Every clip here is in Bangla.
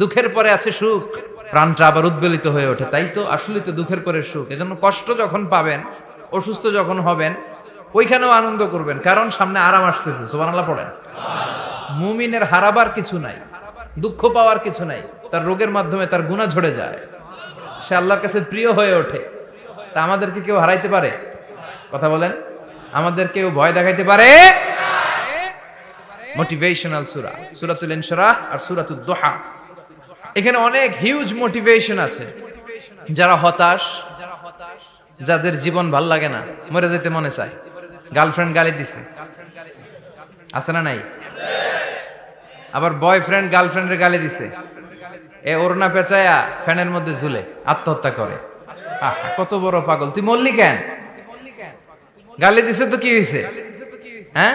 দুঃখের পরে আছে সুখ, প্রাণটা আবার উদ্বেলিত হয়ে ওঠে। তাই তো আসলে তো দুঃখের পরে সুখ। এজন্য কষ্ট যখন পাবেন, অসুস্থ যখন হবেন, ওইখানেও আনন্দ করবেন, কারণ সামনে আরাম আসতেছে। সুবহানাল্লাহ পড়েন। মুমিনের হারাবার কিছু নাই, দুঃখ পাওয়ার কিছু নাই। তার রোগের মাধ্যমে তার গুনাহ ঝরে যায়, সে আল্লাহর কাছে প্রিয় হয়ে ওঠে। তা আমাদেরকে কেউ হারাইতে পারে? কথা বলেন, আমাদের কেউ ভয় দেখাইতে পারে? মোটিভেশনাল সূরা, সূরাতুল ইনশিরাহ আর সূরাতুদ দুহা। এখানে অনেক হিউজ মোটিভেশন আছে। যারা হতাশ, যাদের জীবন ভাল লাগে না, মরে যেতে মনে চায়, গার্লফ্রেন্ড গালি দিছে, আছে না নাই? আবার বয়ফ্রেন্ড গার্লফ্রেন্ডের গালি দিছে, এ ওড়না পেঁচায়া ফ্যানের মধ্যে ঝুলে আত্মহত্যা করে। কত বড় পাগল! তুই মরলি কেন? গালি দিছে তো কি হয়েছে? হ্যাঁ,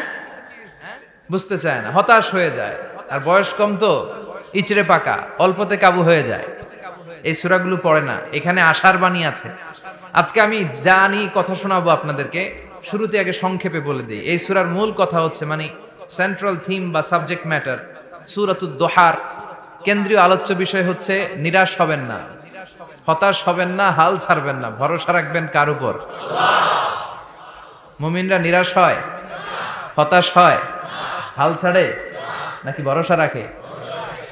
বুঝতে চায় না, হতাশ হয়ে যায়। আর বয়স কম তো, ইচড়ে পাকা, অল্পতে কাবু হয়ে যায়। এই সূরাগুলো পড়ে না। এখানে আশার বাণী আছে। আজকে আমি জানি কথা শোনাবো আপনাদেরকে, শুরুতে আগে সংক্ষেপে বলে দিই। এই সূরার মূল কথা হচ্ছে, মানে সেন্ট্রাল থিম বা সাবজেক্ট ম্যাটার, সূরাতুদ দুহার কেন্দ্রীয় আলোচ্য বিষয় হচ্ছে নিরাশ হবেন না, হতাশ হবেন না, হাল ছাড়বেন না। ভরসা রাখবেন কার উপর? মুমিনরা নিরাশ হয়, হতাশ হয়, হাল ছাড়ে নাকি ভরসা রাখে?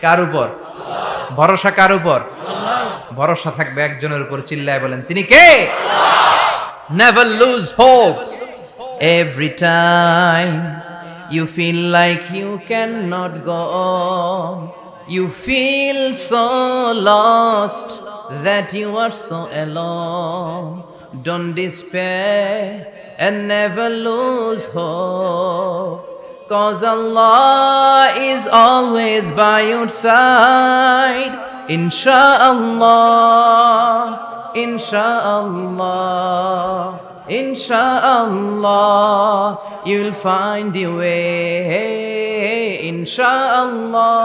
কার উপর ভরসা? কার উপর ভরসা থাকবে? একজনের উপর। চিল্লায় বলেন, তিনি কে? Never lose hope. Every time you feel like you cannot go on, you feel so lost that you are so alone. Don't despair and never lose hope, 'cause Allah is always by your side. Insha'Allah, Insha'Allah, Insha'Allah, you'll find your way. Insha'Allah,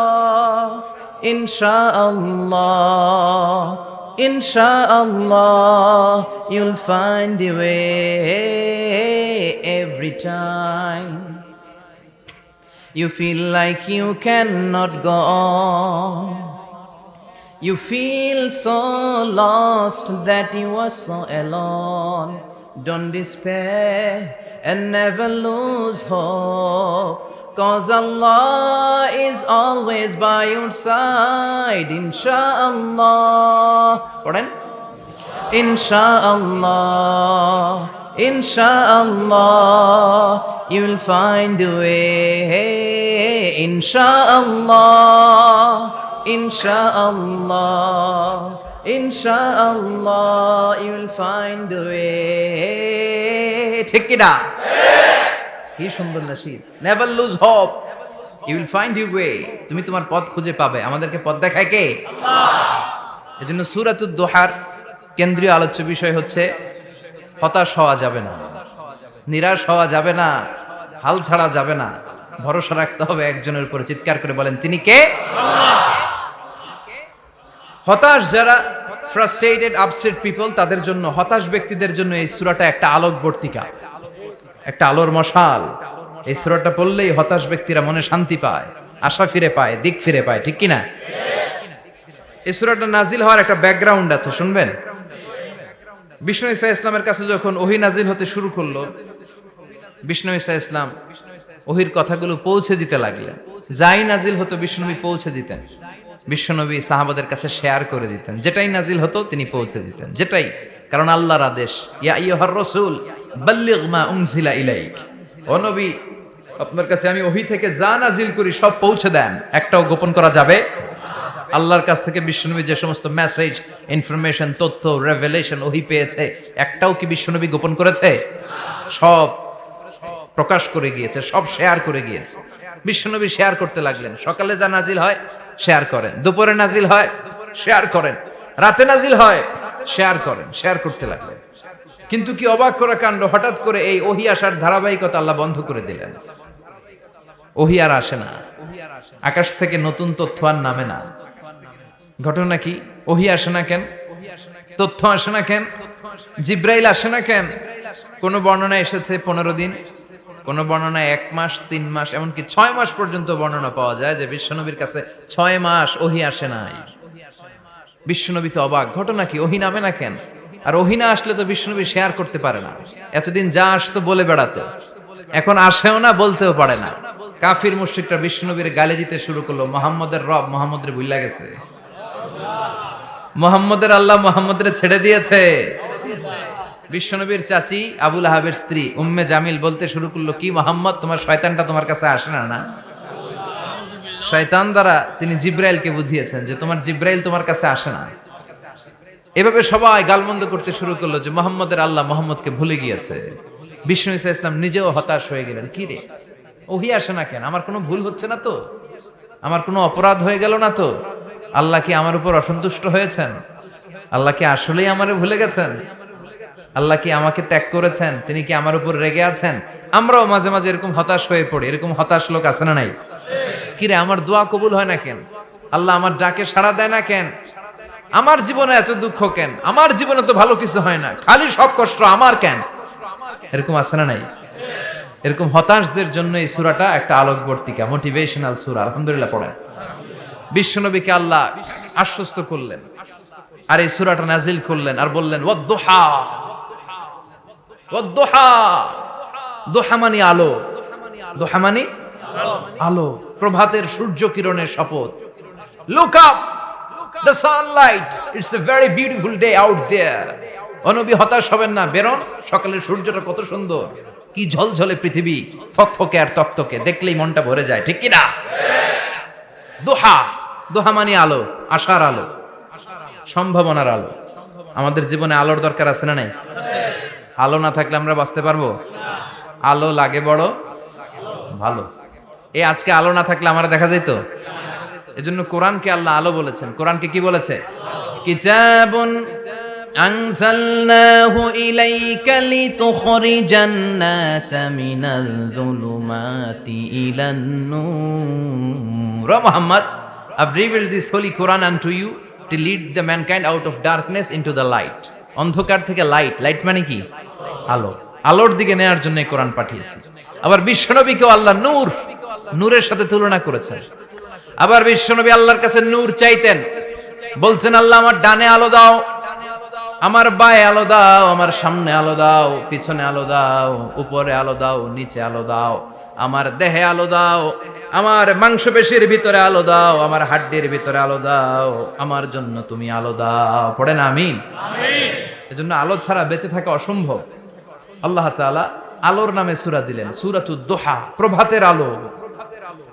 Insha'Allah, Insha'Allah, you'll find your way every time you feel like you cannot go on. You feel so lost that you are so alone. Don't despair and never lose hope, 'cause Allah is always by your side. Insha'Allah. Pardon? Insha'Allah, Insha'Allah, you'll find a way. Insha'Allah, Insha'Allah, Insha'Allah, you'll find a way. ঠিক কি না? কি সুন্দর nasheed. Never lose hope, you will find your way. তুমি তোমার পথ খুঁজে পাবে। আমাদেরকে পথ দেখায় কে? আল্লাহ। এজন্য সূরাতুদ দুহার কেন্দ্রীয় আলোচ্য বিষয় হচ্ছে হতাশ হওয়া যাবে না, নিরাশ হওয়া যাবে না, হাল ছাড়া যাবে না। ভরসা রাখতে হবে একজনের উপরে। চিৎকার করে বলেন, তিনি কে? আল্লাহ। হতাশ যারা, ফ্রাস্ট্রেটেড, আপসেট পিপল, তাদের জন্য, হতাশ ব্যক্তিদের জন্য এই সূরাটা একটা আলোকবর্তিকা, একটা আলোর মশাল। এই সূরাটা পড়লেই হতাশ ব্যক্তিরা মনে শান্তি পায়, আশা ফিরে পায়, দিক ফিরে পায়। ঠিক কি না? এই সূরাটা নাজিল হওয়ার একটা ব্যাকগ্রাউন্ড আছে, শুনবেন। বিষ্ণু ঈসা ইসলামের কাছে যখন ওহী নাজিল হতে শুরু করলো, বিষ্ণু ঈসা ইসলাম ওহীর কথাগুলো পৌঁছে দিতে লাগলেন। যাই নাজিল হতো বিষ্ণুনবী পৌঁছে দিতেন। বিশ্বনবী সাহাবাদের কাছে শেয়ার করে দিতেন। যেটাই নাজিল হতো তিনি পৌঁছে দিতেন, যেটাই। কারণ আল্লাহর আদেশ, ইয়া আইয়ুহার রাসূল বাল্লিগ মা উনজিলা ইলাইক। ও নবী, আপনার কাছে আমি ওহী থেকে যা নাজিল করি সব পৌঁছে দেন, একটাও গোপন করা যাবে? আল্লাহর কাছ থেকে বিশ্বনবী যে সমস্ত মেসেজ, ইনফরমেশন, তথ্য, রেভেলেশন ওহী পেয়েছে, একটাও কি বিশ্বনবী গোপন করেছে? সব প্রকাশ করে গিয়েছে, সব শেয়ার করে গিয়েছে। বিশ্বনবী শেয়ার করতে লাগলেন। সকালে যা নাজিল হয় শেয়ার করেন, দুপুরে নাজিল হয় শেয়ার করেন, রাতে নাজিল হয় শেয়ার করেন, শেয়ার করতে লাগলেন। কিন্তু কি অবাক করা কাণ্ড, হঠাৎ করে এই ওহী আসার ধারাবাহিকতা আল্লাহ বন্ধ করে দিলেন। ওহী আর আসে না, আকাশ থেকে নতুন তথ্য আর নামে না। ঘটনা কি? ওহী আসে না কেন? তথ্য আসে না কেন? জিব্রাইল আসে না কেন? কোন বর্ণনা এসেছে 15 দিন, কোন বর্ণনায় 1 মাস 3 মাস এমনকি 6 মাস পর্যন্ত বর্ণনা পাওয়া যায় যে বিশ্বনবীর কাছে 6 মাস ওহী আসে নাই। বিশ্বনবী তো অবাক, ঘটনা কি, ওহী নামে না কেন? আর ওহী না আসলে তো বিশ্বনবী শেয়ার করতে পারে না। এতদিন যা আসতো বলে বেড়াতো, এখন আসেও না, বলতেও পারে না। কাফির মুশরিকরা বিশ্বনবীর গালি দিতে শুরু করলো, মুহাম্মদের রব মুহাম্মদের ভুইলা গেছে, মুহাম্মদের আল্লাহ মুহাম্মদের ছেড়ে দিয়েছে। বিশ্বনবীর চাচি আবু লাহাবের স্ত্রী উম্মে জামিল বলতে শুরু করলো, কি মুহাম্মদ, তোমার শয়তানটা তোমার কাছে আসে না? না, শয়তান দ্বারা তিনি জিব্রাইলকে বুঝিয়েছেন যে তোমার জিব্রাইল তোমার কাছে আসে না। এভাবে সবাই গালমন্দ করতে শুরু করলো যে মুহাম্মদের আল্লাহ মুহাম্মদকে ভুলে গিয়েছে। বিষ্ণু ঈসা ইসলাম নিজেও হতাশ হয়ে গেলেন, কি রে ওহী আসে না কেন? আমার কোনো ভুল হচ্ছে না তো? আমার কোনো অপরাধ হয়ে গেল না তো? আল্লাহ কি আমার উপর অসন্তুষ্ট হয়েছেন? আল্লাহ কি আসলেই আমারে ভুলে গেছেন? আল্লাহ কি আমাকে ত্যাগ করেছেন? তিনি কি আমার উপর রেগে আছেন? আমরাও মাঝে মাঝে এরকম হতাশ হয়ে পড়ি। এরকম হতাশ লোক আছে না নাই? কিরে আমার দোয়া কবুল হয় না কেন? আল্লাহ আমার ডাকে সাড়া দেয় না কেন? আমার জীবনে এত দুঃখ কেন? আমার জীবনে তো ভালো কিছু হয় না, খালি সব কষ্ট আমার কেন? এরকম আছে না নাই? এরকম হতাশদের জন্য এই সূরাটা একটা আলোকবর্তিকা, মোটিভেশনাল সূরা। আলহামদুলিল্লাহ পড়েন। বিশ্বনবীকে আল্লাহ আশ্বস্ত করলেন আর এই সূরাটা নাজিল করলেন আর বললেন ওয়াদ-দুহা, ওয়াদ-দুহা। দুহা মানে আলো, দুহা মানে আলো, প্রভাতের সূর্য কিরণের শপথ। Look up, the sunlight, it's a very beautiful day out there. ও নবী হতাশ হবেন না, বেরোন, সকালের সূর্যটা কত সুন্দর, কি ঝলঝলে পৃথিবী, ফকফকে আর তকতকে, দেখলেই মনটা ভরে যায়, ঠিক কি না? দুহা, দুহা মানে আলো, আশার আলো, সম্ভাবনার আলো। আমাদের জীবনে আলোর দরকার আছে না নাই? আলো না থাকলে আমরা বাঁচতে পারবো? আলো লাগে বড় ভালো। এই আজকে আলো না থাকলে আমার দেখা যেত? এজন্য কোরআনকে আল্লাহ আলো বলেছেন। কোরআনকে কি বলেছে? কিতাবুন আনজালনাহু ইলাইকা লিতুখরিজান নাসা মিনাল যুলুমাতি ইলান নূর। Muhammad, I've revealed this holy Quran unto you to lead the mankind out of darkness into the light. অন্ধকার থেকে লাইট, লাইট মানে কি? আলো, আলোর দিকে নেয়ার জন্য কোরআন পাঠিয়েছি। আবার বিশ্বনবীকেও আল্লাহ নূর, নূরের সাথে তুলনা করেছেন। আবার বিশ্বনবী আল্লাহর কাছে নূর চাইতেন, বলতেন আল্লাহ আমার ডানে আলো দাও, আমার বায়ে আলো দাও, আমার সামনে আলো দাও, পিছনে আলো দাও, উপরে আলো দাও, নিচে আলো দাও, আমার দেহে আলো দাও, আমার মাংসপেশির ভিতরে আলো দাও, আমার হাড্ডির ভিতরে আলো দাও, আমার জন্য তুমি আলো দাও। পড়েন আমিন। এজন্য আলো ছাড়া বেঁচে থাকা অসম্ভব। আল্লাহ তাআলা আলোর নামে সূরা দিলেন, সূরাতুদ দুহা, প্রভাতের আলো,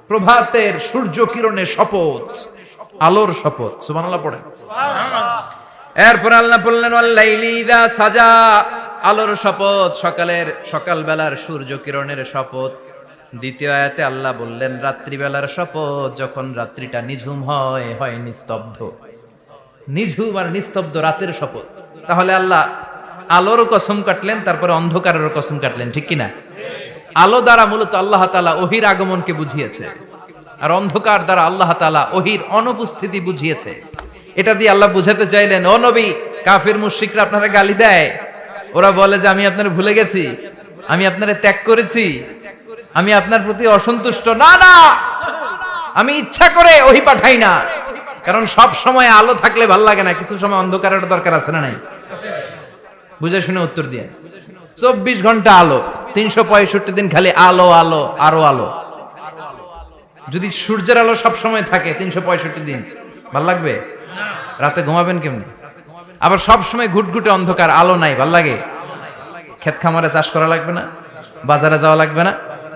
প্রভাতের সূর্য কিরণের শপথ, আলোর শপথ। সুবহানাল্লাহ পড়েন। এরপর আল্লাহ বললেন ওয়াল লাইলি ইযা সাজা, আলোর শপথ, সকালের সকালবেলার সূর্য কিরণের শপথ। দ্বিতীয় আয়াতে আল্লাহ বললেন রাত্রিবেলার শপথ, যখন রাত্রিটা নিঝুম হয়, হয় নিস্তব্ধ, নিঝুম আর নিস্তব্ধ রাতের শপথ। তাহলে আল্লাহ আলোর কসম কাটলেন, তারপরে অন্ধকারের কসম কাটলেন, ঠিক কিনা? আলো দ্বারা মূলত আল্লাহ তাআলা ওহীর আগমনকে বুঝিয়েছে, আর অন্ধকার দ্বারা আল্লাহ তাআলা ওহীর অনুপস্থিতি বুঝিয়েছে। এটা দিয়ে আল্লাহ বুঝাতে চাইলেন, ও নবী, কাফির মুশরিকরা আপনারা গালি দেয়, ওরা বলে যে আমি আপনারে ভুলে গেছি, আমি আপনারে ত্যাগ করেছি, আমি আপনার প্রতি অসন্তুষ্ট। না না, আমি ইচ্ছা করে ওহী পাঠাই না, কারণ সব সময় আলো থাকলে ভাল লাগে না, কিছু সময় অন্ধকারের দরকার আছে না নাই? বুঝে শুনে উত্তর দিয়ে। 24 ঘন্টা আলো, 365 দিন খালি আলো আলো আরো আলো। যদি সূর্যের আলো সব সময় থাকে 365 দিন, ভাল লাগবে? রাতে ঘুমাবেন কেমনে? আবার সব সময় ঘুটঘুটে অন্ধকার, আলো নাই, ভাল লাগে? ক্ষেত খামারে চাষ করা লাগবে না, বাজারে যাওয়া লাগবে না।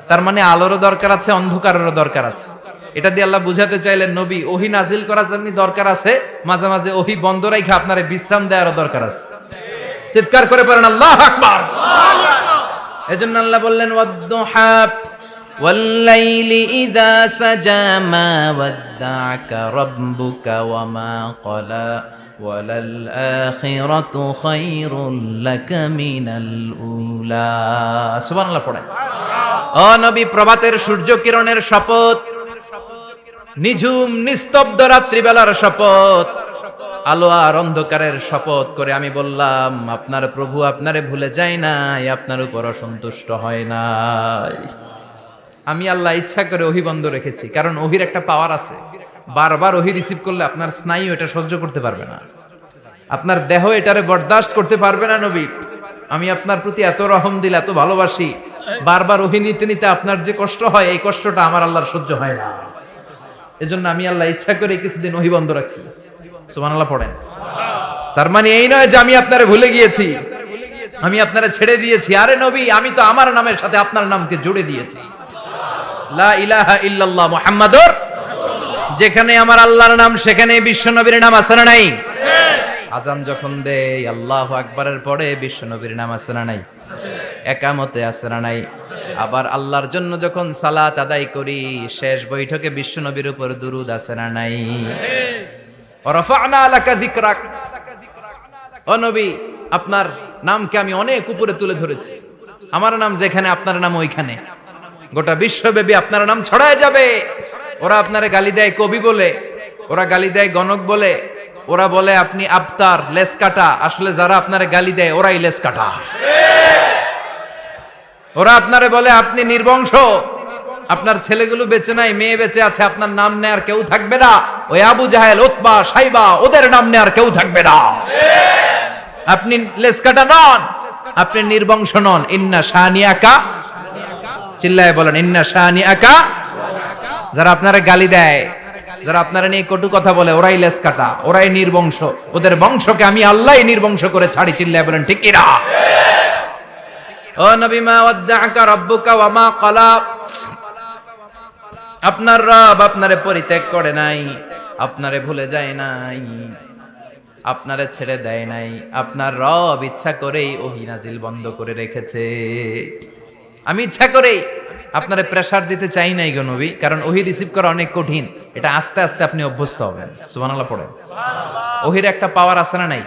তার মানে আলোরও দরকার আছে, অন্ধকারেরও দরকার আছে। এটা দিয়ে আল্লাহ বুঝাতে চাইলেন, নবী, ওহী নাজিল করার জন্য দরকার আছে, মাঝে মাঝে ওহী বন্ধ রাখা আপনারে বিশ্রাম দেওয়ারও দরকার আছে। চিৎকার করে পড়েন আল্লাহু আকবার। এজন্য আল্লাহ বললেন ওয়াদ-দুহা ওয়াল লাইলি ইযা সাজা মা ওয়াদ্দা'আকা রাব্বুকা ওয়া মা ক্বালা ওয়ালাল আখিরাতু খায়রুল লাকা মিনাল উলা। সুবহানাল্লাহ পড়েন। ও নবী, প্রভাতের সূর্য কিরণের শপথ, নিঝুম নিস্তব্ধ রাত্রিবেলার শপথ, আলো আর অন্ধকারের শপথ করে আমি বললাম, আপনার প্রভু আপনারে ভুলে যায় নাই, আপনার উপর অসন্তুষ্ট হয় নাই। আমি আল্লাহ ইচ্ছা করে ওহী বন্ধ রেখেছি, কারণ ওহির একটা পাওয়ার আছে। বারবার ওহী রিসিভ করলে আপনার স্নায়ু এটা সহ্য করতে পারবে না, আপনার দেহ এটারে বরদাস্ত করতে পারবে না। নবী, আমি আপনার প্রতি এত রহম দিল, এত ভালোবাসি, বারবার ওহী নিতে নিতে আপনার যে কষ্ট হয়, এই কষ্টটা আমার আল্লাহর সহ্য হয় না। এজন্য আমি আল্লাহ ইচ্ছা করে কিছুদিন ওহী বন্ধ রাখছি। সুবহানাল্লাহ পড়েন। তার মানে এই নয় যে আমি আপনারে ভুলে গিয়েছি, আমি আপনারে ছেড়ে দিয়েছি। আরে নবী, আমি তো আমার নামের সাথে আপনার নামকে জুড়ে দিয়েছি। লা ইলাহা ইল্লাল্লাহ মুহাম্মাদুর, যেখানে আমার আল্লাহর নাম সেখানে বিশ্ব নবীর নাম আছে না নাই? আজান যখন দেই আল্লাহু আকবারের পরে বিশ্ব নবীর নাম আছে না নাই? একামতে আছে না নাই? আবার আল্লাহর জন্য যখন সালাত আদায় করি, শেষ বৈঠকে বিশ্ব নবীর উপর দুরূদ আছে না নাই? রাফা'না লাকা যিকরাক, ও নবী, আপনার নামকে আমি অনেক উপরে তুলে ধরেছি। আমার নাম যেখানে আপনার নাম ওইখানে, গোটা বিশ্বব্যাপী আপনার নাম ছড়ায় যাবে। ওরা আপনারে গালি দেয় কবি বলে, ওরা গালি দেয় গণক বলে, ওরা বলে আপনি আবতার, লেস কাটা। আসলে যারা আপনারে গালি দেয় ওরাই লেস কাটা। ওরা আপনারে বলে আপনি নির্বংশ, আপনার ছেলেগুলো বেঁচে নাই, মেয়ে বেঁচে আছে, আপনার নাম নেয়ার কেউ থাকবে না। ওই আবু জাহেল, উতবা, সাইবা, ওদের নাম নেয়ার কেউ থাকবে না। আপনি লেস কাটা নন, আপনি নির্বংশ নন। ইন্না শানিয়াকা, চিল্লায় বলেন ইন্না শানিয়াকা। যারা আপনারা গালি দেয়, যারা আপনারা নিয়ে কটু কথা বলে, ওরাই লেস কাটা, ওরাই নির্বংশ। ওদের বংশকে আমি আল্লাহই নির্বংশ করে ছাড়ি। চিল্লায় বলেন ঠিক কি না? ও নবী, মা ওয়াদ্দাআকা রাব্বুকা ওয়া মা ক্বালা, আপনার রব আপনারে পরিত্যাগ করে নাই, আপনারে ভুলে যায় নাই, আপনারে ছেড়ে দেয় নাই। আপনার রব ইচ্ছা করেই ওহী নাজিল বন্ধ করে রেখেছে। আমি ইচ্ছা করেই আপনারে প্রেসার দিতে চাই নাই গো নবী, কারণ ওহী রিসিভ করা অনেক কঠিন। এটা আস্তে আস্তে আপনি অভ্যস্ত হবেন। সুবহানাল্লাহ পড়েন। ওহীর একটা পাওয়ার আছে না নাই?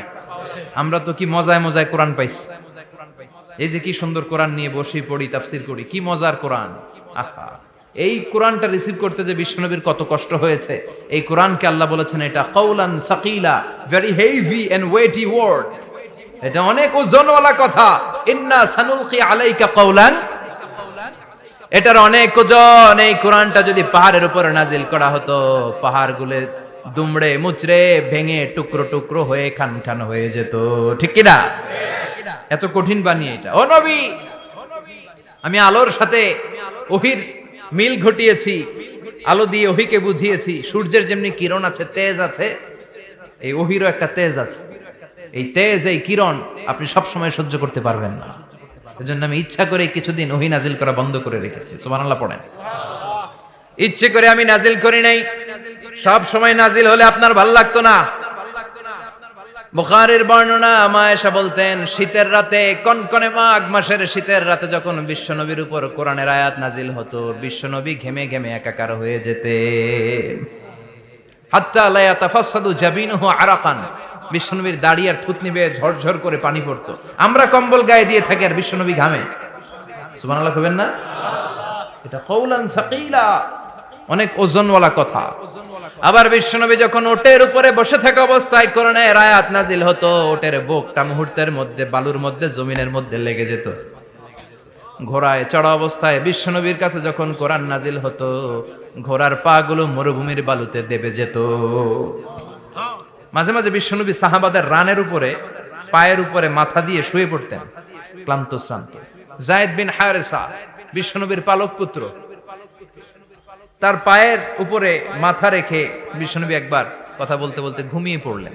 আমরা তো কি মজায় মজায় কোরআন পাইছি। এই যে কি সুন্দর কোরআন নিয়ে বসি, পড়ি, তাফসীর করি, কি মজার কোরআন। আহা, এই কোরআনটা রিসিভ করতে যে বিশ্বনবীর কত কষ্ট হয়েছে। এই কোরআনকে আল্লাহ বলেছেন এটা কাউলান সাকিলা, very heavy and weighty word, এটা অনেক ওজনওয়ালা কথা। ইন্না সানুলকি আলাইকা কাউলান, এটার অনেক ওজন। এই কোরআনটা যদি পাহাড়ের উপরে নাজিল করা হতো, পাহাড়গুলো দুমড়ে মুচড়ে ভেঙে টুকরো টুকরো হয়ে খান খান হয়ে যেত। ঠিক কি না? এত কঠিন বানিয়ে এটা। ও নবী, আমি আলোর সাথে ওহীর মিল ঘটিয়েছি, আলো দিয়ে ওহীকে বুঝিয়েছি। সূর্যের যেমনি কিরণ আছে, তেজ আছে, এই ওহীরও একটা তেজ আছে। এই তেজ, এই কিরণ আপনি সব সময় সহ্য করতে পারবেন না। এজন্য আমি ইচ্ছা করে কিছুদিন ওহী নাজিল করা বন্ধ করে রেখেছি। সুবহানাল্লাহ পড়েন। ইচ্ছে করে আমি নাজিল করি নাই। সব সময় নাজিল হলে আপনার ভালো লাগতো না। বুখারীর বর্ণনা, মা আয়েশা বলতেন, শীতের রাতে, কনকনে মাঘ মাসের শীতের রাতে যখন বিশ্বনবীর উপর কোরআনের আয়াত নাজিল হতো, বিশ্বনবী ঘেমে ঘেমে একাকার হয়ে যেতেন। হাত্তা লা ইয়াতাফাসসাদু জাবিনুহু আরাকান, বিশ্বনবীর দাড়ি আর থুতনি বেয়ে ঝরঝর করে পানি পড়তো। আমরা কম্বল গায়ে দিয়ে থাকি আর বিশ্বনবী ঘামে। সুবহানাল্লাহ কইবেন না? এটা কাউলান সাকিলা, অনেক ওজনওয়ালা কথা। আবার বিশ্বনবী যখন ওটের উপরে বসে থাকা অবস্থায় কোরআনের আয়াত নাজিল হতো, ওটের বুকটা মুহূর্তের মধ্যে বালুর মধ্যে, জমিনের মধ্যে লেগে যেত। ঘোড়ায় চড়া অবস্থায় বিশ্বনবীর কাছে যখন কোরআন নাজিল হতো, ঘোড়ার পা গুলো মরুভূমির বালুতে দেবে যেত। মাঝে মাঝে বিশ্বনবী সাহাবাদের রানের উপরে, পায়ের উপরে মাথা দিয়ে শুয়ে পড়তেন, ক্লান্ত শ্রান্ত। যায়েদ বিন হারেসা, বিশ্বনবীর পালক পুত্র, তার পায়ের উপরে মাথা রেখে বিশ্বনবী একবার কথা বলতে বলতে ঘুমিয়ে পড়লেন।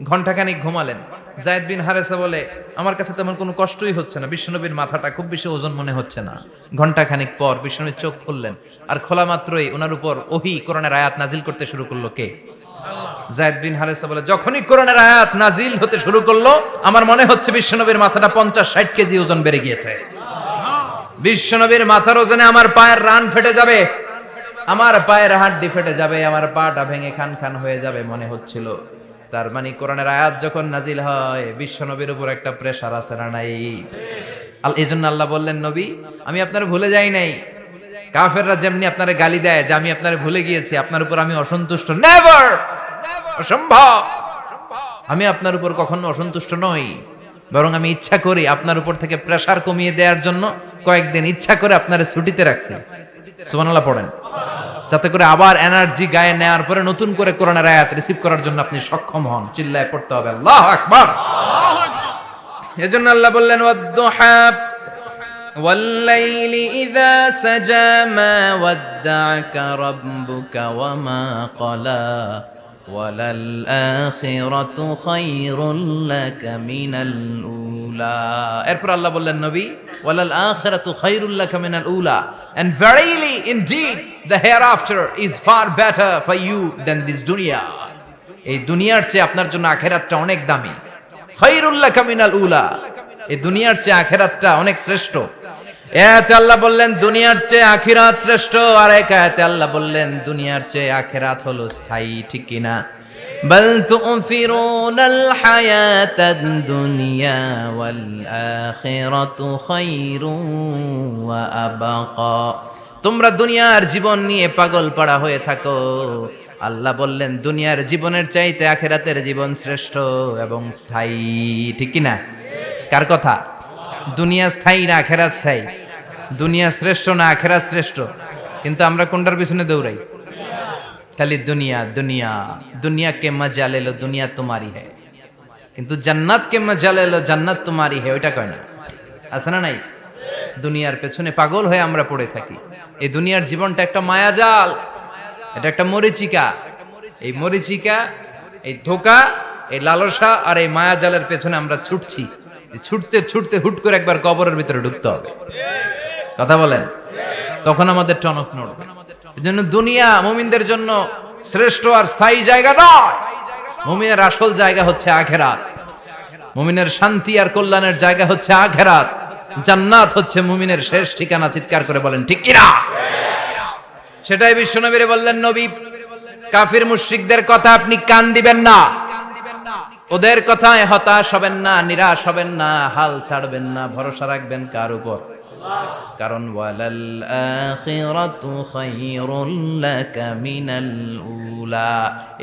ঘন্টাখানিক ঘুমালেন। যায়েদ বিন হারেসা বলে, আমার কাছে তেমন কোনো কষ্টই হচ্ছে না, বিশ্বনবীর মাথাটা খুব বেশি ওজন মনে হচ্ছে না। ঘন্টাখানিক পর বিশ্বনবীর চোখ খুললেন, আর খোলা মাত্রই ওনার উপর ওহী কোরআনের আয়াত নাজিল করতে শুরু করলো। কে? যায়েদ বিন হারেসা বলে, যখনই কোরআনের আয়াত নাজিল হতে শুরু করলো, আমার মনে হচ্ছে বিশ্বনবীর মাথাটা 50-60 কেজি ওজন বেড়ে গিয়েছে। বিশ্বনবীর মাথার ওজনে আমার পায়ের রান ফেটে যাবে, আমার পায়ের হাড্ডি ফেটে যাবে, আমার পাটা ভেঙে খান খান হয়ে যাবে মনে হচ্ছিল। তার মানে কোরআনের আয়াত যখন নাজিল হয়, বিশ্বনবীর উপর একটা প্রেসার আছে না নাই? এই জন্য আল্লাহ বললেন, নবী, আমি আপনার ভুলে যাই নাই। কাফেররা যেমনি আপনারে গালি দেয় যে আমি আপনারে ভুলে গিয়েছি, আপনার উপর আমি অসন্তুষ্ট, নেভার, অসম্ভব। আমি আপনার উপর কখনো অসন্তুষ্ট নই, বরং আমি ইচ্ছা করি আপনার উপর থেকে প্রেসার কমিয়ে দেওয়ার জন্য কয়েকদিন ইচ্ছা করে আপনার ছুটিতে রাখছি। সুবহানাল্লাহ পড়েন, যাতে করে আবার এনার্জি গায়ে নেওয়ার পরে নতুন করে কোরআনের আয়াত রিসিভ করার জন্য আপনি সক্ষম হন। চিল্লায় পড়তে হবে আল্লাহু আকবার। এজন্য আল্লাহ বললেন ওয়াদ-দুহা ওয়াল-লাইলি ইযা সাজা মা ওয়াদ্দা'আকা রাব্বুকা ওয়া মা ক্বালা ওয়ালাল আখিরাতু খায়রুল লাকা মিনাল উলা। এরপর আল্লাহ বললেন নবী ওয়ালাল আখিরাতু খায়রুল লাকা মিনাল উলা, and verily indeed the hereafter is far better for you than this dunya. এই দুনিয়ার চেয়ে আপনার জন্য আখিরাতটা অনেক দামি। খায়রুল লাকা মিনাল উলা, এই দুনিয়ার চেয়ে আখিরাতটা অনেক শ্রেষ্ঠ। এতে আল্লাহ বললেন দুনিয়ার চেয়ে আখিরাত শ্রেষ্ঠ, আর এক আয়াতে আল্লাহ বললেন দুনিয়ার চেয়ে আখিরাত হলো স্থায়ী। ঠিক কি না? বাল তু'থিরুনাল হায়াতাদ দুনিয়া ওয়াল আখিরাতু খায়রুন ওয়া আবাকা। তোমরা দুনিয়ার জীবন নিয়ে পাগল পাড়া হয়ে থাকো, আল্লাহ বললেন দুনিয়ার জীবনের চাইতে আখিরাতের জীবন শ্রেষ্ঠ এবং স্থায়ী। ঠিক কি না? কার কথা? দুনিয়া স্থায়ী না আখিরাত স্থায়ী? দুনিয়া শ্রেষ্ঠ না আখিরাত শ্রেষ্ঠ? কিন্তু আমরা কোনটার পিছনে দৌড়াই? খালি দুনিয়া দুনিয়া। দুনিয়া কে মজা লে লো, দুনিয়া তোমারি হ্যায়। কিন্তু জান্নাত কে মজা লে লো, জান্নাত তোমারি হ্যায়, ওইটা কয় না। আছে না নাই? দুনিয়ার পেছনে পাগল হয়ে আমরা পড়ে থাকি। এই দুনিয়ার জীবনটা একটা মায়াজাল, এটা একটা মরিচিকা। এই মরিচিকা, এই ধোঁকা, এই লালসা আর এই মায়াজালের পেছনে আমরা ছুটছি। ছুটতে ছুটতে হুট করে একবার কবরের ভিতরে ঢুকতে হবে। কথা বলেন, তখন আমাদের টনক নড়বে। এজন্য দুনিয়া মুমিনদের জন্য শ্রেষ্ঠ আর স্থায়ী জায়গা নয়। মুমিনের আসল জায়গা হচ্ছে আখিরাত। মুমিনের শান্তি আর কল্যাণের জায়গা হচ্ছে আখিরাত। জান্নাত হচ্ছে মুমিনের শেষ ঠিকানা। চিৎকার করে বলেন ঠিক কি না? সেটাই বিশ্বনবীরে বললেন নবী, কাফির মুশরিকদের কথা আপনি কান দিবেন না, ওদের কথায় হতাশ হবেন না, নিরাশ হবেন না, হাল ছাড়বেন না, ভরসা রাখবেন কার উপর? কারণ ওয়ালাল আখিরাতু খায়রুল লাকা মিনাল উলা।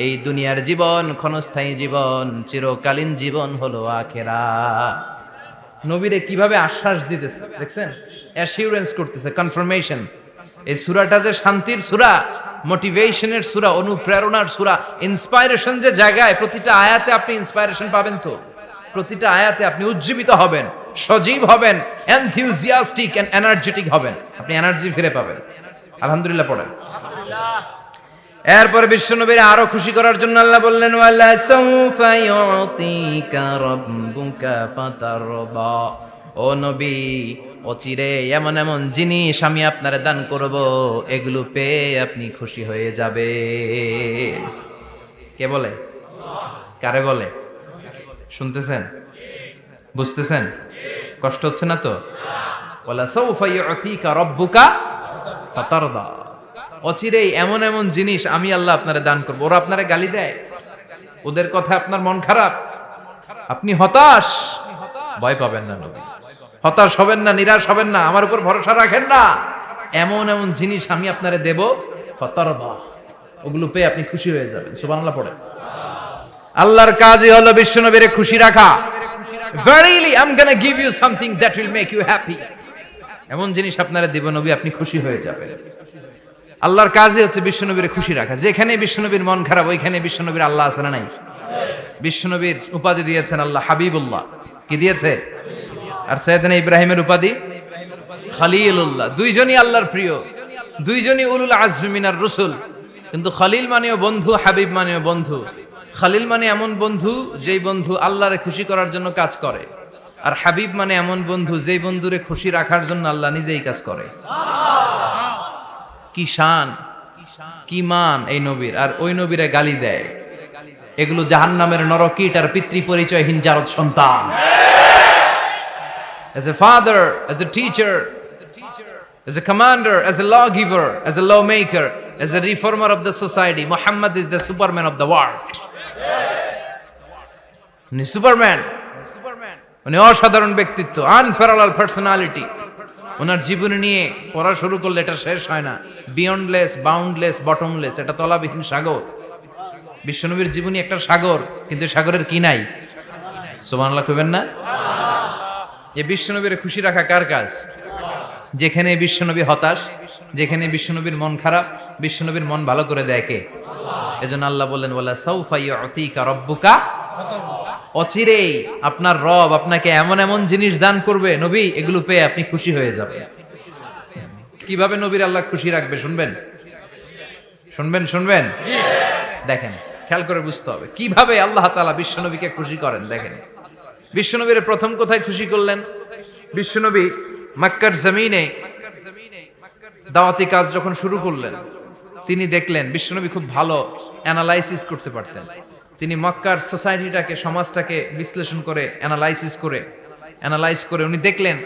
এই দুনিয়ার জীবন ক্ষণস্থায়ী জীবন, চিরকালীন জীবন হলো আখিরাত। নবীরে কিভাবে আশ্বাস দিতেছে দেখছেন? অ্যাসিউরেন্স করতেছে, কনফার্মেশন। এই সূরাটা যে শান্তির সূরা, মোটিভেশনের সূরা, অনুপ্রেরণার সূরা, ইন্সপাইরেশন যে জায়গায়, প্রতিটা আয়াতে আপনি ইন্সপাইরেশন পাবেন। তো প্রতিটা আয়াতে আপনি উজ্জীবিত হবেন, সজীব হবেন, এনথিউজিয়াস্টিক এন্ড এনার্জেটিক হবেন। আপনি এনার্জি ফিরে পাবেন। আলহামদুলিল্লাহ পড়েন। এরপরে বিশ্বনবীর আরো খুশি করার জন্য আল্লাহ বললেন ওয়ালা সাউফা ইউতিকা রাব্বুকা ফাতারদা। ও নবী, অচিরে এমন এমন জিনিস আমি আপনারে দান করব, এগুলো পেয়ে আপনি খুশি হয়ে যাবে। কে বলে? কারে বলে? শুনতেছেন? বুঝতেছেন? কষ্ট হচ্ছে না তো? ওয়ালা সাউফা ইউতিকা রাব্বুকা ফাতারদা। অচিরেই এমন এমন জিনিস আমি আল্লাহ আপনারে দান করব। ওরা আপনারে গালি দেয়, ওদের কথা আপনার মন খারাপ, আপনি হতাশ, ভয় পাবেন না নবী। হতাশ হবেন না, নিরাশ হবেন না, আমার উপর ভরসা রাখেন না। এমন এমন জিনিস আমি আপনারে দেব, ফাতারদা, ওগুলো পেয়ে আপনি খুশি হয়ে যাবেন। সুবহানাল্লাহ পড়ে। আল্লাহর কাজই হলো বিশ্বনবীরে খুশি রাখা। Verily I'm gonna give you something that will make you happy. এমন জিনিস আপনারা দেব নবী, আপনি খুশি হয়ে যাবেন। আল্লাহর কাজই হচ্ছে বিশ্বনবীরে খুশি রাখা। যেখানে বিশ্বনবীর মন খারাপ, ওইখানে বিশ্বনবীর আল্লাহ আছে না নাই? বিশ্বনবীর উপাধি দিয়েছেন আল্লাহ হাবিবুল্লাহ। কি দিয়েছে? আর সাইয়েদনা ইব্রাহিমের উপাধি খলিলুল্লাহ। দুইজনই আল্লাহর প্রিয়, দুইজনই উলুল আজমি মিনার রাসূল। কিন্তু খলিল মানেও বন্ধু, হাবিব মানেও বন্ধু। খলিল মানে এমন বন্ধু যেই বন্ধু আল্লাহরে খুশি করার জন্য কাজ করে, আর হাবিব মানে এমন বন্ধু যেই বন্ধুরে খুশি রাখার জন্য আল্লাহ নিজেই কাজ করে। কি শান, কি মান এই নবীর! আর ওই নবীরে গালি দেয়। এগুলো জাহান্নামের নরকীট আর পিতৃ পরিচয়হীন জারদ সন্তান। As a father, as a teacher, as a commander, as a lawgiver, as a lawmaker, as a reformer of the society, Muhammad is the Superman of the world. উনি সুপারম্যান, উনি অসাধারণ ব্যক্তিত্ব, আনপ্যারালাল পার্সোনালিটি। ওনার জীবনী নিয়ে পড়া শুরু করলে এটা শেষ হয় না। বিয়ন্ডলেস, বাউন্ডলেস, বটমলেস, এটা তলাবিহীন সাগর। বিশ্বনবীর জীবনী একটা সাগর, কিন্তু সাগরের কি নাই? সুবহানাল্লাহ কইবেন না? এই বিশ্বনবীর খুশি রাখা কার কাজ? যেখানে বিশ্বনবী হতাশ, যেখানে বিশ্বনবীর মন খারাপ, বিশ্বনবীর মন ভালো করে দেয় কে? এজন্য আল্লাহ বললেন ওয়ালা সাউফা ইউতিকা রাব্বুকা, অচিরেই আপনার রব আপনাকে এমন এমন জিনিস দান করবে নবী, এগুলো পেয়ে আপনি খুশি হয়ে যাবেন। কিভাবে নবীর আল্লাহ খুশি রাখবে শুনবেন? শুনবেন? দেখেন, খেয়াল করে বুঝতে হবে কিভাবে আল্লাহ তাআলা বিশ্বনবীকে খুশি করেন। দেখেন, বিশ্বনবীর প্রথম কোথায় খুশি করলেন? বিশ্বনবী মক্কার জমিনে দাওয়াতি কাজ যখন শুরু করলেন, তিনি দেখলেন বিশ্বনবী খুব ভালো অ্যানালাইসিস করতে পারতেন। তিনি মক্কার সোসাইটিটাকে, সমাজটাকে বিশ্লেষণ করে অ্যানালাইজ করে উনি দেখলেন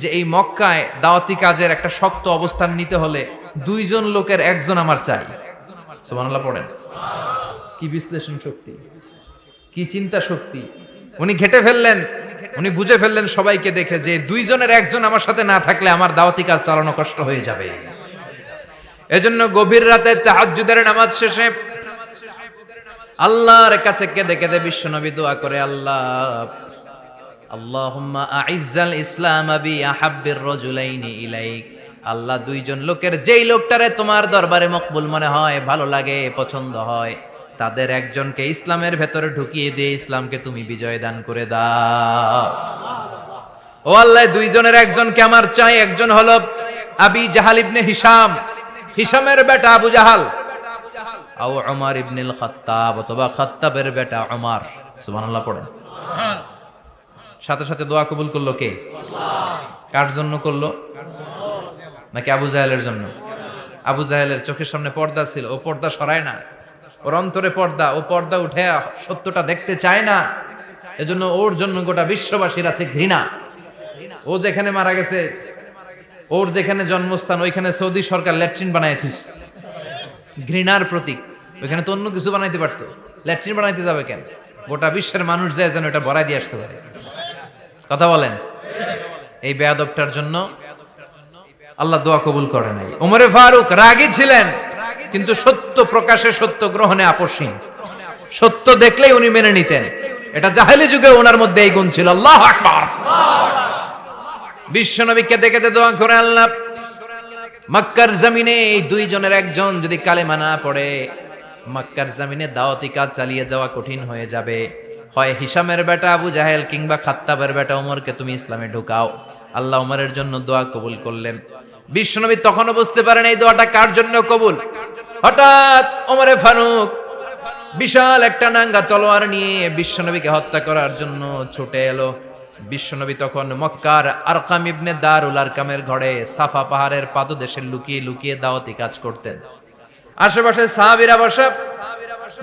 যে এই মক্কায় দাওয়াতি কাজের একটা শক্ত অবস্থান নিতে হলে দুইজন লোকের একজন আমার চাই। সুবহানাল্লাহ পড়েন। কি বিশ্লেষণ শক্তি, কি চিন্তা শক্তি! উনি ঘেটে ফেললেন, উনি বুঝে ফেললেন সবাইকে দেখে যে দুইজনের একজন আমার সাথে না থাকলে আমার দাওয়াতি কাজ চালানো কষ্ট হয়ে যাবে। এজন্য গভীর রাতে তাহাজ্জুদের নামাজ শেষে আল্লাহর কাছে কেঁদে কেঁদে বিশ্বনবী দোয়া করে, আল্লাহুম্মা আইজ্জাল ইসলাম বি আহাব্বির রাজুলাইনি ইলাইক। আল্লাহ, দুইজন লোকের যেই লোকটারে তোমার দরবারে মকবুল মনে হয়, ভালো লাগে, পছন্দ হয়, তাদের একজনকে ইসলামের ভেতরে ঢুকিয়ে দিয়ে ইসলামকে তুমি বিজয় দান করে দাও। ও আল্লাহ, দুইজনের একজনকে আমার চাই। একজন হলো আবি জাহাল ইবনে হিশাম, হিশামের বেটা আবু জাহাল, আও উমর ইবনুল খাত্তাব, অথবা খাত্তাবের বেটা উমর। সুবহানাল্লাহ পড়েন। সাথে সাথে দোয়া কবুল করলো কে? কার জন্য করলো? নাকি আবু জাহেলের জন্য? আবু জাহেলের চোখের সামনে পর্দা ছিল, ও পর্দা সরায় না। ওর অন্তরে পর্দা, ও পর্দা উঠে সত্যটা দেখতে চায় না। এজন্য ওর জন্য গোটা বিশ্ববাসীর আছে ঘৃণা। ও যেখানে মারা গেছে, ওর যেখানে জন্মস্থান, ওইখানে সৌদি সরকার ল্যাট্রিন বানায় থুইছে, ঘৃণার প্রতীক। ওইখানে তো অন্য কিছু বানাইতে পারতো, ল্যাট্রিন বানাইতে যাবে কেন? গোটা বিশ্বের মানুষ যায় যেন এটা ভরাই দিয়ে আসতে পারে। কথা বলেন। এই বেয়াদবটার জন্য আল্লাহ দোয়া কবুল করে নাই। ওমরে ফারুক রাগী ছিলেন, কিন্তু সত্য প্রকাশে, সত্য গ্রহণে আপোষহীন। সত্য দেখলেই উনি মেনে নিতেন। এটা জাহেলি যুগে ওনার মধ্যে এই গুণ ছিল। আল্লাহু আকবার। বিশ্বনবী কেঁদে কেঁদে দোয়া করে, আল্লাহ, মক্কার জমিনে এই দুইজনের একজন যদি কালেমা না পড়ে, মক্কার জমিনে দাওয়াতি কাজ চালিয়ে যাওয়া কঠিন হয়ে যাবে। হয় হিশামের বেটা আবু জাহেল কিংবা খাত্তাবের বেটা ওমরকে তুমি ইসলামে ঢুকাও। আল্লাহ ওমরের জন্য দোয়া কবুল করলেন। বিশ্বনবী তখনও বুঝতে পারেন এই দোয়াটা কার জন্য কবুল। হঠাৎ ওমরে ফারুক বিশাল একটা নাঙ্গা তলোয়ার নিয়ে বিশ্বনবীকে হত্যা করার জন্য ছুটে এলো। বিশ্বনবী তখন মক্কার আরকাম ইবনে দারুল আরকামের ঘরে সাফা পাহাড়ের পাদদেশে লুকিয়ে লুকিয়ে দাওয়াতি কাজ করতেন। আশেপাশে সাহাবীরা বসা।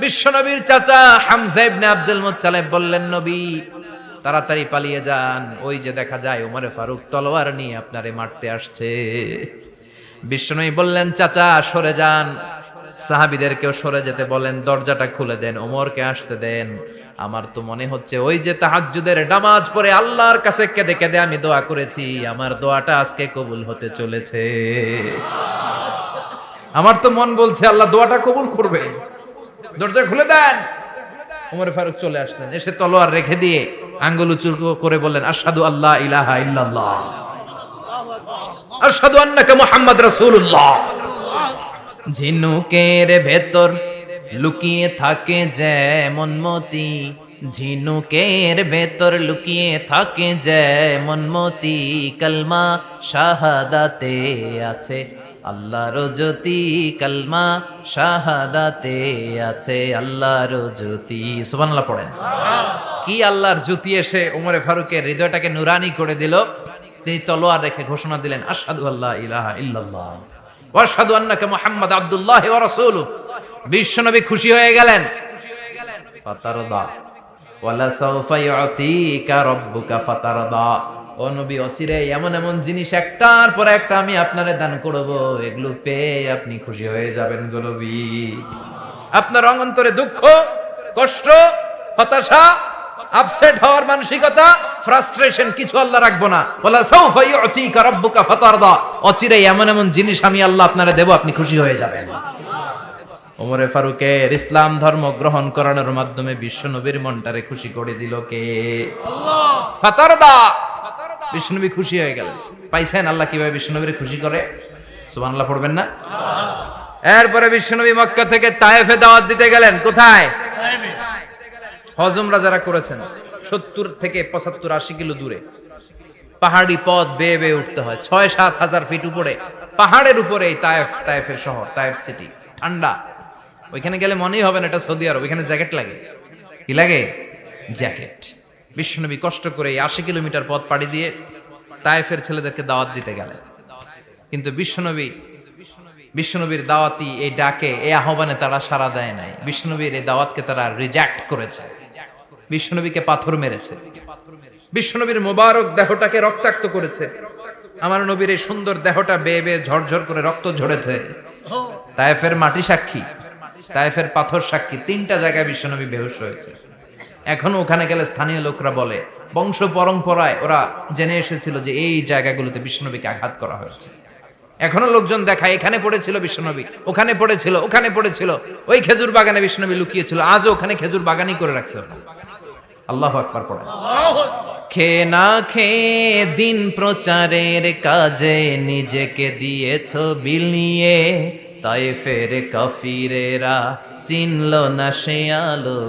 বিশ্বনবীর চাচা হামজা ইবনে আব্দুল মুত্তালিব বললেন, নবী তাড়াতাড়ি পালিয়ে যান, ওই যে দেখা যায় ওমরে ফারুক তলোয়ার নিয়ে আপনারে মারতে আসছে। বিশ্বনবী বললেন, চাচা সরে যান, সাহাবীদেরকেও সরে যেতে বলেন, দরজাটা খুলে দেন, ওমরকে আসতে দেন। আমার তো মনে হচ্ছে ওই যে তাহাজ্জুদের নামাজ পড়ে আল্লাহর কাছে কেঁদে কেঁদে আমি দোয়া করেছি, আমার দোয়াটা আজকে কবুল হতে চলেছে। আমার তো মন বলছে আল্লাহ দোয়াটা কবুল করবে। দরজা খুলে দেন। ওমর ফারুক চলে আসলেন, এসে তলোয়ার রেখে দিয়ে আঙ্গুল উঁচু করে বললেন, আশহাদু আল্লা ইলাহা ইল্লাল্লাহ, আশহাদু আন্নাকা মুহাম্মদ রাসূলুল্লাহ। ঝিনুকের ভেতর লুকিয়ে থাকে যেমন মতি, ঝিনুকের ভেতর লুকিয়ে থাকে যেমন মতি, কালমা শাহাদাতে আছে আল্লাহর জ্যোতি, কালমা শাহাদাতে আছে আল্লাহর জ্যোতি। সুবহানাল্লাহ পড়েন। কি আল্লাহর জ্যোতি এসে ওমরে ফারুকের হৃদয়টাকে নুরানি করে দিল। তিনি তলোয়ার রেখে ঘোষণা দিলেন, আশহাদু আল্লা ইলাহা ইল্লাল্লাহ ওয়া আশহাদু আন্নাকা মুহাম্মাদ আবদুল্লাহি ওয়া রাসূলুহু। বিশ্বনবী খুশি হয়ে গেলেন। ফাতারদা ওয়ালা সাউফা ইউতিকা রাব্বুকা ফাতারদা। ও নবী, অচিরে এমন এমন জিনিস একটার পর একটা আমি আপনারে দান করব, এগুলো পেয়ে আপনি খুশি হয়ে যাবেন গো নবী। আপনার অন্তরে দুঃখ, কষ্ট, হতাশা, আপসেট হওয়ার মানসিকতা, ফ্রাস্ট্রেশন কিছু আল্লাহ রাখবো না। ওয়ালা সাউফা ইউতিকা রাব্বুকা ফাতারদা। অচিরে এমন এমন জিনিস আমি আল্লাহ আপনারে দেব, আপনি খুশি হয়ে যাবেন। ওমরে ফারুকের ইসলাম ধর্ম গ্রহণ করানোর মাধ্যমে বিশ্বনবীর মনটারে খুশি করে দিল কে? আল্লাহ। ফাতারদা, বিশ্বনবী খুশি হয়ে গেলেন। পাইছেন আল্লাহ কিভাবে বিশ্বনবীরে খুশি করে? সুবহানাল্লাহ পড়বেন না? এরপরে বিশ্বনবী মক্কা থেকে তায়েফে দাওয়াত দিতে গেলেন। কোথায়? হজ উমরা যারা করেছেন 70 থেকে 75 80 কিলো দূরে পাহাড়ি পথ বেয়ে বেয়ে উঠতে হয়, 6-7 হাজার ফিট উপরে পাহাড়ের উপরে এই তায়েফের শহর, তায়েফ সিটি। ঠান্ডা, ওইখানে গেলে মনেই হবে না এটা সৌদি আরব। ওইখানে জ্যাকেট লাগে। কি লাগে? জ্যাকেট। বিশ্বনবী কষ্ট করে 80 কিলোমিটার পথ পাড়ি দিয়ে তায়েফের ছেলেদেরকে দাওয়াত দিতে গেলেন। কিন্তু বিশ্বনবীর দাওয়াতি এই ডাকে, এই আহ্বানে তারা সাড়া দেয় নাই। বিশ্বনবীর এই দাওয়াতকে তারা রিজেক্ট করেছে। বিশ্বনবীকে পাথর মেরেছে। বিশ্বনবীর মোবারক দেহটাকে রক্তাক্ত করেছে। আমার নবীর এই সুন্দর দেহটা বেয়ে বেয়ে ঝরঝর করে রক্ত ঝরেছে। তায়েফের মাটি সাক্ষী, তায়েফের পাথর সাক্ষী। 3টা জায়গায় বিশ্বনবী বেহুশ হয়েছে। এখনো ওখানে গেলে স্থানীয় লোকরা বলে, বংশ পরম্পরায় ওরা জেনে এসেছিল যে এই জায়গাগুলোতে বিশ্বনবীকে আঘাত করা হয়েছে। এখনো লোকজন দেখায় এখানে পড়েছিল বিশ্বনবী, ওখানে পড়েছিল, ওখানে পড়েছিল। ওই খেজুর বাগানে বিশ্বনবী লুকিয়েছিল, আজও ওখানে খেজুর বাগানই করে রাখছে। আল্লাহু আকবার পড়ে। খেয়ে না খেয়ে দিন প্রচারের কাজে নিজেকে দিয়েছ বিলিয়ে, তায়েফের কাফিরেরা চিনল না সে আলো,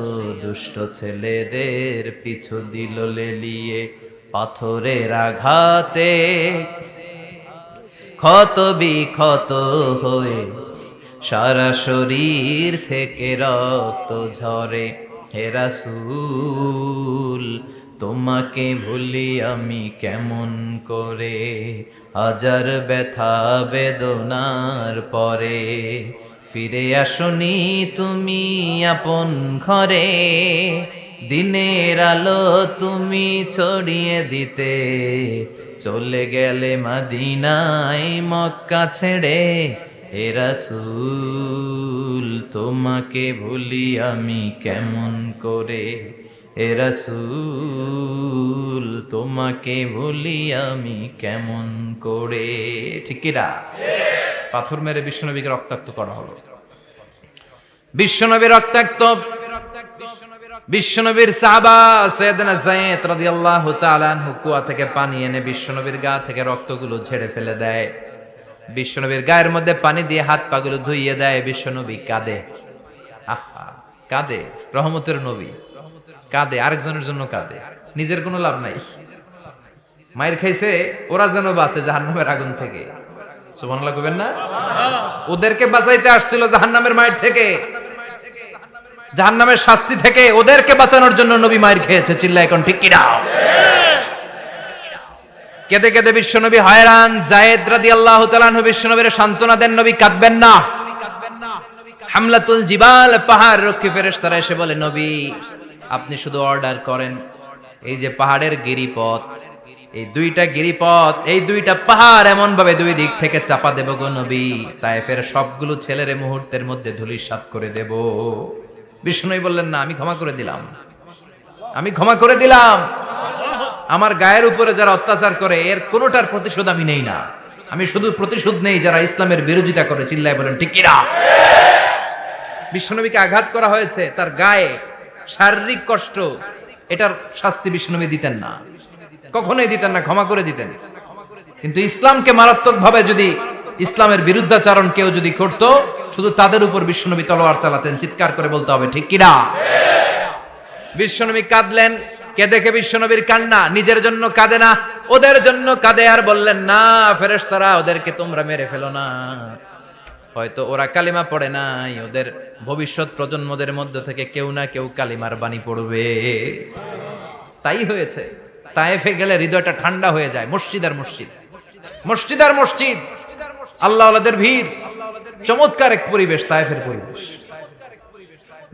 দুষ্ট ছেলেদের পিছু দিল লেলিয়ে। পাথরের আঘাতে ক্ষত বিক্ষত হয়ে সারা শরীর থেকে রক্ত ঝরে। হে রাসূল তোমাকে ভুলি আমি কেমন করে, হাজার ব্যথা বেদনার পরে। ফিরে আসনি তুমি আপন ঘরে, দিনের আলো তুমি ছড়িয়ে দিতে। চলে গেলে মদিনায় মক্কা ছেড়ে। হে রাসূল তোমাকে ভুলি আমি কেমন করে, হে রাসূল তোমাকে ভুলি আমি কেমন করে। ঠিক কি না? পাথর মেরে বিশ্বনবীকে রক্তাক্ত করা হলো। বিশ্বনবী রক্তাক্ত। বিশ্বনবীর সাহাবা সাইয়েদনা যায়েদ রাদিয়াল্লাহু তাআলা আনহু কুয়া থেকে পানি এনে বিশ্বনবীর গা থেকে রক্তগুলো ঝেড়ে ফেলে দেয়। বিশ্বনবীর গায়ের মধ্যে পানি দিয়ে হাত পাগুলো ধুইয়ে দেয়। বিশ্বনবী কাঁদে। আহা, কাঁদে। রহমতের নবী কাঁদে, আরেকজনের জন্য কাঁদে। নিজের কোনো লাভ নাই। মায়ের খাইছে, ওরা যেন বাঁচে জাহান্নামের আগুন থেকে। সুবহানাল্লাহ কইবেন না? ওদেরকে বাঁচাইতে আসছিল জাহান্নামের মায়ের থেকে, জাহান্নামের শাস্তি থেকে। ওদেরকে বাঁচানোর জন্য নবী মায়ের খেয়েছে। চিল্লায় এখন ঠিক কি না? কেঁদে কেঁদে বিশ্বনবী হয়রান। যায়েদ রাদিয়াল্লাহু তাআলা আনহু বিশ্বনবীর সান্ত্বনা দেন, নবী কাঁদবেন না। হামলাতুল জিবাল, পাহাড় রক্ষী ফেরেশতারা এসে বলে, নবী আপনি শুধু অর্ডার করেন, এই যে পাহাড়ের গিরিপথ, এই 2টা গিরিপথ, এই 2টা পাহাড় এমন ভাবে 2 দিক থেকে চাপা দেব গো নবী, তায়েফের সবগুলো ছেলেরে মুহূর্তের মধ্যে ধূলিসাৎ করে দেব। বিষ্ণুই বললেন, না, আমি ক্ষমা করে দিলাম, আমি ক্ষমা করে দিলাম। আমার গায়ের উপরে যারা অত্যাচার করে এর কোনোটার প্রতিশোধ আমি নেই না। আমি শুধু প্রতিশোধ নেই যারা ইসলামের বিরোধিতা করে। চিল্লায় বলেন ঠিক কি না? বিশ্বনবীকে আঘাত করা হয়েছে, তার গায়ে শারীরিক কষ্ট, এটার শাস্তি বিশ্বনবী দিতেন না, কখনোই দিতেন না, ক্ষমা করে দিতেন। কিন্তু ইসলামকে মারাত্মকভাবে যদি ইসলামের বিরুদ্ধাচরণ কেউ যদি করত, শুধু তাদের উপর বিশ্বনবী তলোয়ার চালাতেন। চিৎকার করে বলতে হবে ঠিক কি না? বিশ্বনবী কাঁদলেন। কে দেখে বিশ্বনবীর কান্না, নিজের জন্য কাঁদে না, ওদের জন্য কাঁদে। আর বললেন, না ফেরেশতারা, ওদেরকে তোমরা মেরে ফেলো না, হয়তো ওরা কালিমা পড়ে নাই, ওদের ভবিষ্যৎ প্রজন্মদের মধ্য থেকে কেউ না কেউ কালিমার বাণী পড়বে। তাই হয়েছে। তায়েফে গেলে হৃদয়টা ঠান্ডা হয়ে যায়। মসজিদ আর মসজিদ, মসজিদ আর মসজিদ, আল্লাহ ওয়ালাদের ভিড়, চমৎকার এক পরিবেশ তায়েফের পরিবেশ।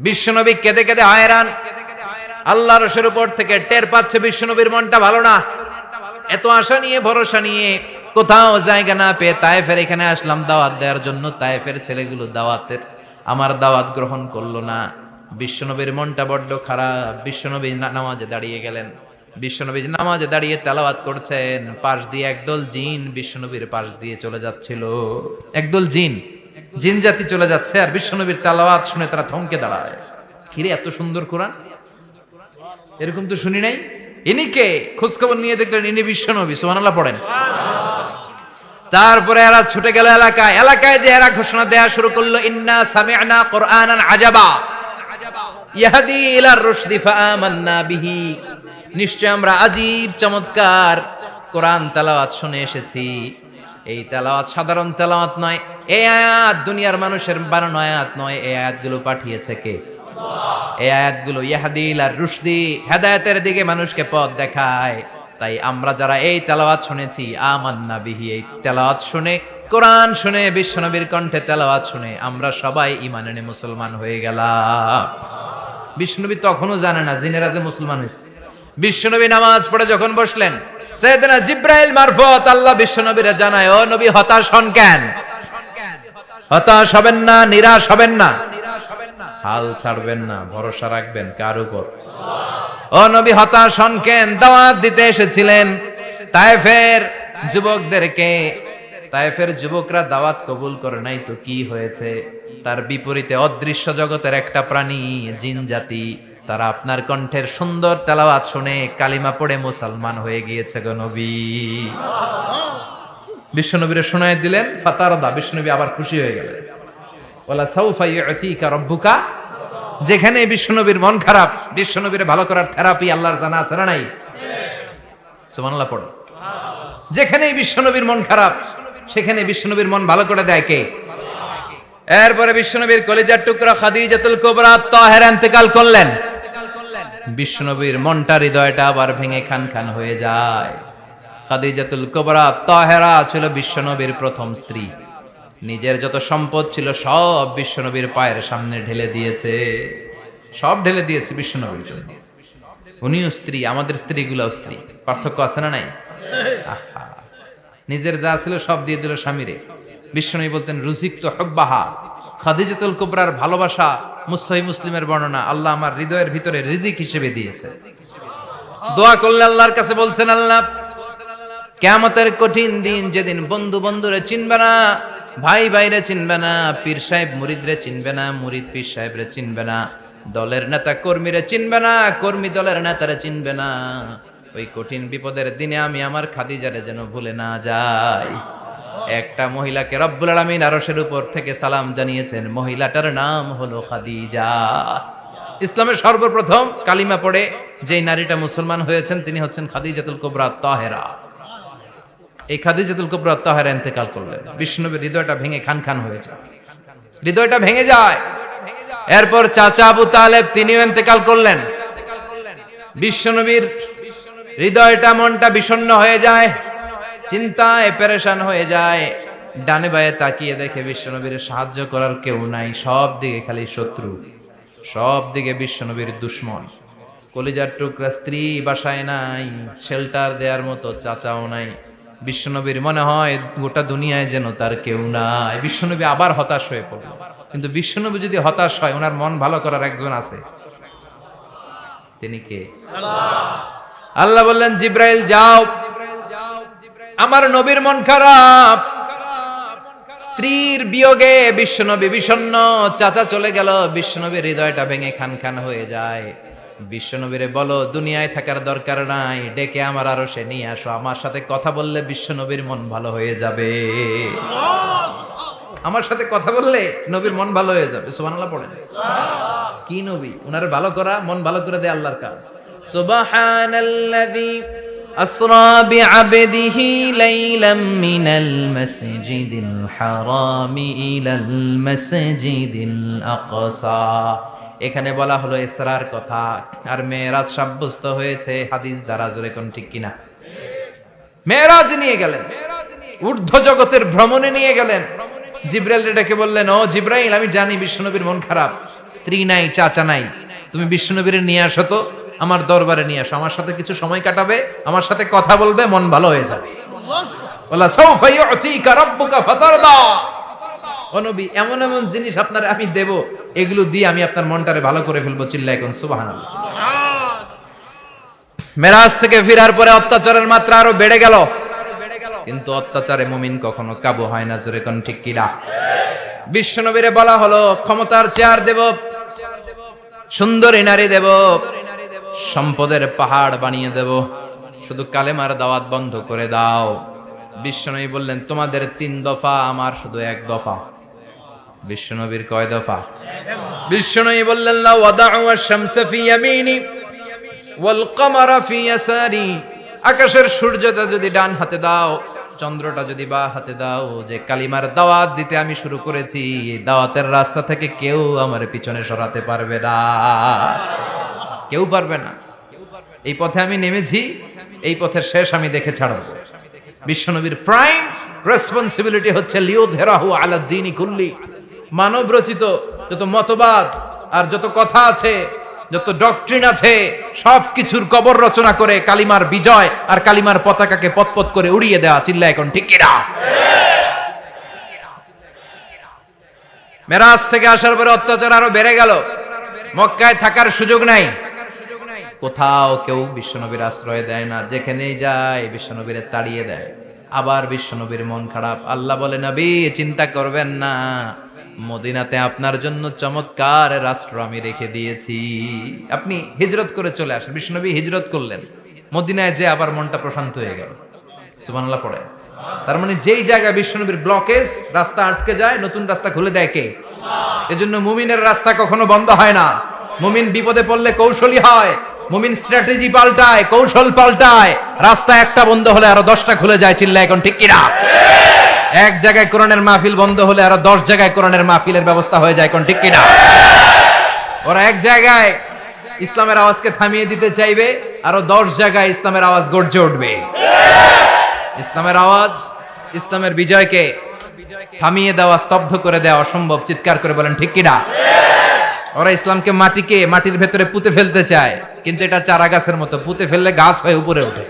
বিশ্বনবী কেঁদে কেঁদে হয়রান। আল্লাহর রসুলের উপর থেকে টের পাচ্ছে বিশ্বনবীর মনটা ভালো না। এত আশা নিয়ে, ভরসা নিয়ে, কোথাও জায়গা না পেয়ে তায়েফের এখানে আসলাম দাওয়াত দেওয়ার জন্য। তায়েফের ছেলেগুলো দাওয়াতের আমার দাওয়াত গ্রহণ করলো না। বিশ্বনবীর মনটা বড্ড খারাপ। বিশ্বনবী নামাজে দাঁড়িয়ে গেলেন। বিশ্বনবী নামাজে দাঁড়িয়ে তেলাওয়াত করছেন, পাশ দিয়ে একদল জিন বিশ্বনবীর পাশ দিয়ে চলে যাচ্ছিল। একদল জিন জিন জাতি চলে যাচ্ছে আর বিশ্বনবীর তেলাওয়াত শুনে তারা থমকে দাঁড়ায়। কিরে এত সুন্দর কোরআন, এরকম তো শুনি নাই। ইনি কে? খোঁজখবর নিয়ে দেখলেন ইনি বিশ্বনবী। সুবহানাল্লাহ পড়েন। তারপরে এরা ছুটে গেল এলাকায়। এলাকায় যে এরা ঘোষণা দেয়া শুরু করলো, ইন্না সামি'না কুরআনান আজাবা ইয়াহদি ইলার রুশদি ফাআমান্না বিহি। নিশ্চয় আমরা আজীব চমৎকার কোরআন তেলাওয়াত শুনে এসেছি। এই তেলাওয়াত সাধারণ তেলাওয়াত নয়, এই আয়াত দুনিয়ার মানুষের বানানো আয়াত নয়। এই আয়াতগুলো পাঠিয়েছে কে? এই আয়াতগুলো ইয়াহদি ইলার রুশদি, হেদায়েতের দিকে মানুষকে পথ দেখায়। তাই আমরা যারা এই তেলাওয়াত শুনেছি, আমান্না বিহি, এই তেলাওয়াত শুনে, কোরআন শুনে, বিশ্বনবীর কণ্ঠে তেলাওয়াত শুনে আমরা সবাই ঈমান এনে মুসলমান হয়ে গেলাম। বিশ্বনবী তখনও জানে না জিনেরা যে মুসলমান হয়েছে। বিশ্বনবী নামাজ পড়ে যখন বসলেন, সাইয়েদনা জিব্রাইল মারফত আল্লাহ বিশ্বনবীরে জানায়, ও নবী হতাশ হন কেন? হতাশ হবেন না, নিরাশ হবেন না, হাল ছাড়বেন না, ভরসা রাখবেন কার উপর? ও নবী হতাশ হন কেন? দাওয়াত দিতে এসেছিলেন তায়েফের যুবকদেরকে। তায়েফের যুবকরা দাওয়াত কবুল করে নাই তো কি হয়েছে? তার বিপরীতে অদৃশ্য জগতের একটা প্রাণী, জিন জাতি, তারা আপনার কণ্ঠের সুন্দর তেলাওয়াত শুনে কালিমা পড়ে মুসলমান হয়ে গিয়েছে গো নবী। বিশ্বনবীরে শোনায় দিলেন, ফাতারদা, বিশ্বনবী আবার খুশি হয়ে গেলেন। ওয়ালা সাউফা ইউতিকা রাব্বুকা। যেখানে বিশ্বনবীর মন খারাপ, বিশ্বনবীরে ভালো করার থেরাপি আল্লাহর জানা আছে না নাই? সুবহানাল্লাহ পড়ো। যেখানে বিশ্বনবীর মন খারাপ, সেখানে বিশ্বনবীর মন ভালো করে দেয় কে? এরপরে বিশ্বনবীর কলিজার টুকরা খাদিজাতুল কুবরা তাহেরা ইন্তেকাল করলেন। বিশ্বনবীর মনটা, হৃদয়টা আবার ভেঙে খান খান হয়ে যায়। খাদিজাতুল কুবরা তাহেরা ছিল বিশ্বনবীর প্রথম স্ত্রী। নিজের যত সম্পদ ছিল সব বিশ্বনবীর পায়ের সামনে ঢেলে দিয়েছে, সব ঢেলে দিয়েছে বিশ্বনবীর জন্য। উনিও স্ত্রী, আমাদের স্ত্রীগুলাও স্ত্রী, পার্থক্য আছে না নাই? আহা, নিজের যা ছিল সব দিয়ে দিল স্বামীরে। বিশ্বনবী বলতেন, রুজিকতু হুব্বাহা। খাদিজাতুল কুবরার ভালোবাসা সহিহ মুসলিমের বর্ণনা, আল্লাহ আমার হৃদয়ের ভিতরে রিজিক হিসেবে দিয়েছে। দোয়া করলে আল্লাহর কাছে বলছেন, আল্লাহ কিয়ামতের কঠিন দিন, যেদিন বন্ধু বন্ধুরে চিনবে না, ভাই ভাইরে চিনবে না, পীর সাহেব মুরিদরে চিনবে না, মুরিদ পীর সাহেবরে চিনবে না, দলের নেতা কর্মীরে চিনবে না, কর্মী দলের নেতারে চিনবে না, ওই কঠিন বিপদের দিনে আমি আমার খাদিজারে যেন ভুলে না যাই। একটা মহিলাকে রব্বুল আলামিন আরশের উপর থেকে সালাম জানিয়েছেন, মহিলাটার নাম হলো খাদিজা। ইসলামের সর্বপ্রথম কালিমা পড়ে যেই নারীটা মুসলমান হয়েছেন তিনি হচ্ছেন খাদিজাতুল কুবরা তাহেরা। এই খাদিজাতুল কুবরা তাহেরা ইন্তেকাল করলেন। বিশ্বনবীর হৃদয়টা ভেঙে খান খান হয়ে যায়, হৃদয়টা ভেঙে যায়। এরপর চাচা আবু তালেব তিনিও ইন্তেকাল করলেন। বিশ্বনবীর হৃদয়টা, মনটা বিষণ্ণ হয়ে যায়, চিন্তায় পেরেশান হয়ে যায়। ডানে বায়ে তাকিয়ে দেখে বিশ্বনবীর সাহায্য করার কেউ নাই, সব দিকে খালি শত্রু, সব দিকে বিশ্বনবীর দুশ্মন। কলিজার টুকরা স্ত্রী বাসায় নাই, শেল্টার দেওয়ার মতো চাচাও নাই। বিশ্বনবীর মনে হয় গোটা দুনিয়ায় যেন তার কেউ নাই। বিশ্বনবী আবার হতাশ হয়ে পড়ল। কিন্তু বিশ্বনবী যদি হতাশ হয়, ওনার মন ভালো করার একজন আছে। তিনি কে? আল্লাহ বললেন, জিব্রাইল যাও, আমার নবীর মন খারাপ, স্ত্রীর বিয়োগে বিশ্বনবী বিষণ্ণ, চাচা চলে গেল, বিশ্বনবীর হৃদয়টা ভেঙে খান খান হয়ে যায়। বিশ্বনবীরে বলো দুনিয়ায় থাকার দরকার নাই, ডেকে আমার আরশে নিয়ে আসো, আমার সাথে কথা বললে বিশ্বনবীর মন ভালো হয়ে যাবে। আমার সাথে কথা বললে নবীর মন ভালো হয়ে যাবে। সুবহানাল্লাহ পড়েন। কি নবী, উনার ভালো করা, মন ভালো করে দেয় আল্লাহর কাজ। সুবহানাল্লাযী আসরা বিআবদিহি লাইলাম মিনাল মাসজিদিল হারামি ইলাল মাসজিদিল আকসা। এখানে বলা হলো ইসরার কথা, আর মেরাজ সাব্যস্ত হয়েছে হাদিস দ্বারা। জোরে কোন ঠিক কিনা? মেরাজ নিয়ে গেলেন, ঊর্ধ্ব জগতের ভ্রমণে নিয়ে গেলেন। জিব্রাইল ডেকে বললেন, ও জিব্রাইল, আমি জানি বিশ্বনবীর মন খারাপ, স্ত্রী নাই, চাচা নাই, তুমি বিশ্বনবীর নিয়ে আসো তো, আমার দরবারে নিয়ে আসো, আমার সাথে কিছু সময় কাটাবে, আমার সাথে কথা বলবে, মন ভালো হয়ে যাবে। ওয়ালা সাউফা ইউতিকা রাব্বুকা ফাতারদা। ও নবী, এমন এমন জিনিস আপনার আমি দেব, এগুলো দিয়ে আমি আপনার মনটারে ভালো করে ফেলবো। চিল্লায় কোন সুবহানাল্লাহ। মেরাজ থেকে ফেরার পরে অত্যাচারের মাত্রা আরো বেড়ে গেল, কিন্তু অত্যাচারে মুমিন কখনো কাবু হয় না। জোরে কোন ঠিক কিনা? বিশ্বনবীরে বলা হলো ক্ষমতার চেয়ার দেব, সুন্দরী নারী দেব, সম্পদের পাহাড় বানিয়ে দেব, শুধু কালেমার দাওয়াত বন্ধ করে দাও। বিশ্বনবী বললেন তোমাদের 3 দফা, আমার শুধু 1 দফা। বিশ্বনবীর কয় দফা? বিশ্বনবী বললেন লা ওয়াদাউ আশ-শামসা ফি ইয়ামিনি ওয়াল কামারা ফি ইয়াসারি, আকাশের সূর্যটা যদি ডান হাতে দাও, চন্দ্রটা যদি বা হাতে দাও, যে কালিমার দাওয়াত দিতে আমি শুরু করেছি, এই দাওয়াতের রাস্তা থেকে কেউ আমার পিছনে সরাতে পারবে না, কেউ পারবে না। এই পথে আমি নেমেছি, এই পথের শেষ আমি দেখে ছাড়ব। বিশ্বনবীর প্রাইম রেসপন্সিবিলিটি হচ্ছে লিউযহিরাহু আলা দ্বীনি কুল্লি, মানব রচিত যত মতবাদ আর যত কথা আছে, যত ডক্ট্রিন আছে, সবকিছুর কবর রচনা করে কালিমার বিজয় আর কালিমার পতাকাকে পতপত করে উড়িয়ে দেওয়া। চিল্লা এখন ঠিক কিনা? মেরাজ থেকে আসার পরে অত্যাচার আরো বেড়ে গেল, মক্কায় থাকার সুযোগ নাই, কোথাও কেউ বিশ্বনবীর আশ্রয় দেয় না, যেখানেই যায় বিশ্বনবীরে তাড়িয়ে দেয়। আবার বিশ্বনবীর মন খারাপ, আল্লাহ বলে নবী চিন্তা করবেন না, মদিনাতে আপনার জন্য চমৎকার রাষ্ট্র আমি রেখে দিয়েছি, আপনি হিজরত করে চলে আসেন। বিশ্বনবী হিজরত করলেন, মদিনায় যে আবার মনটা প্রশান্ত হয়ে গেল। সুবহানাল্লাহ পড়ে। তার মানে যেই জায়গায় বিশ্বনবীর ব্লকেজ, রাস্তা আটকে যায়, নতুন রাস্তা খুলে দেয় কে? এজন্য মুমিনের রাস্তা কখনো বন্ধ হয় না। মুমিন বিপদে পড়লে কৌশলী হয়, মুমিন স্ট্র্যাটেজি পাল্টায়, কৌশল পাল্টায়। রাস্তা একটা বন্ধ হলে আরো 10টা খুলে যায়। চিল্লা এখন ঠিক কিনা? এক জায়গায় কোরআনের মাহফিল বন্ধ হলে আরো 10 জায়গায় কোরআনের মাহফিলের ব্যবস্থা হয়ে যায়। কোন ঠিক কিনা? ওরা এক জায়গায় ইসলামের আওয়াজকে থামিয়ে দিতে চাইবে, আরো 10 জায়গায় ইসলামের আওয়াজ গর্জে উঠবে। ইসলামের আওয়াজ, ইসলামের বিজয়কে থামিয়ে দেওয়া, স্তব্ধ করে দেওয়া অসম্ভব। চিৎকার করে বলেন ঠিক কিনা? ওরা ইসলামকে মাটির ভেতরে পুঁতে ফেলতে চায়, কিন্তু এটা চারা গাছের মতো, পুঁতে ফেললে গাছ হয়ে উপরে ওঠে,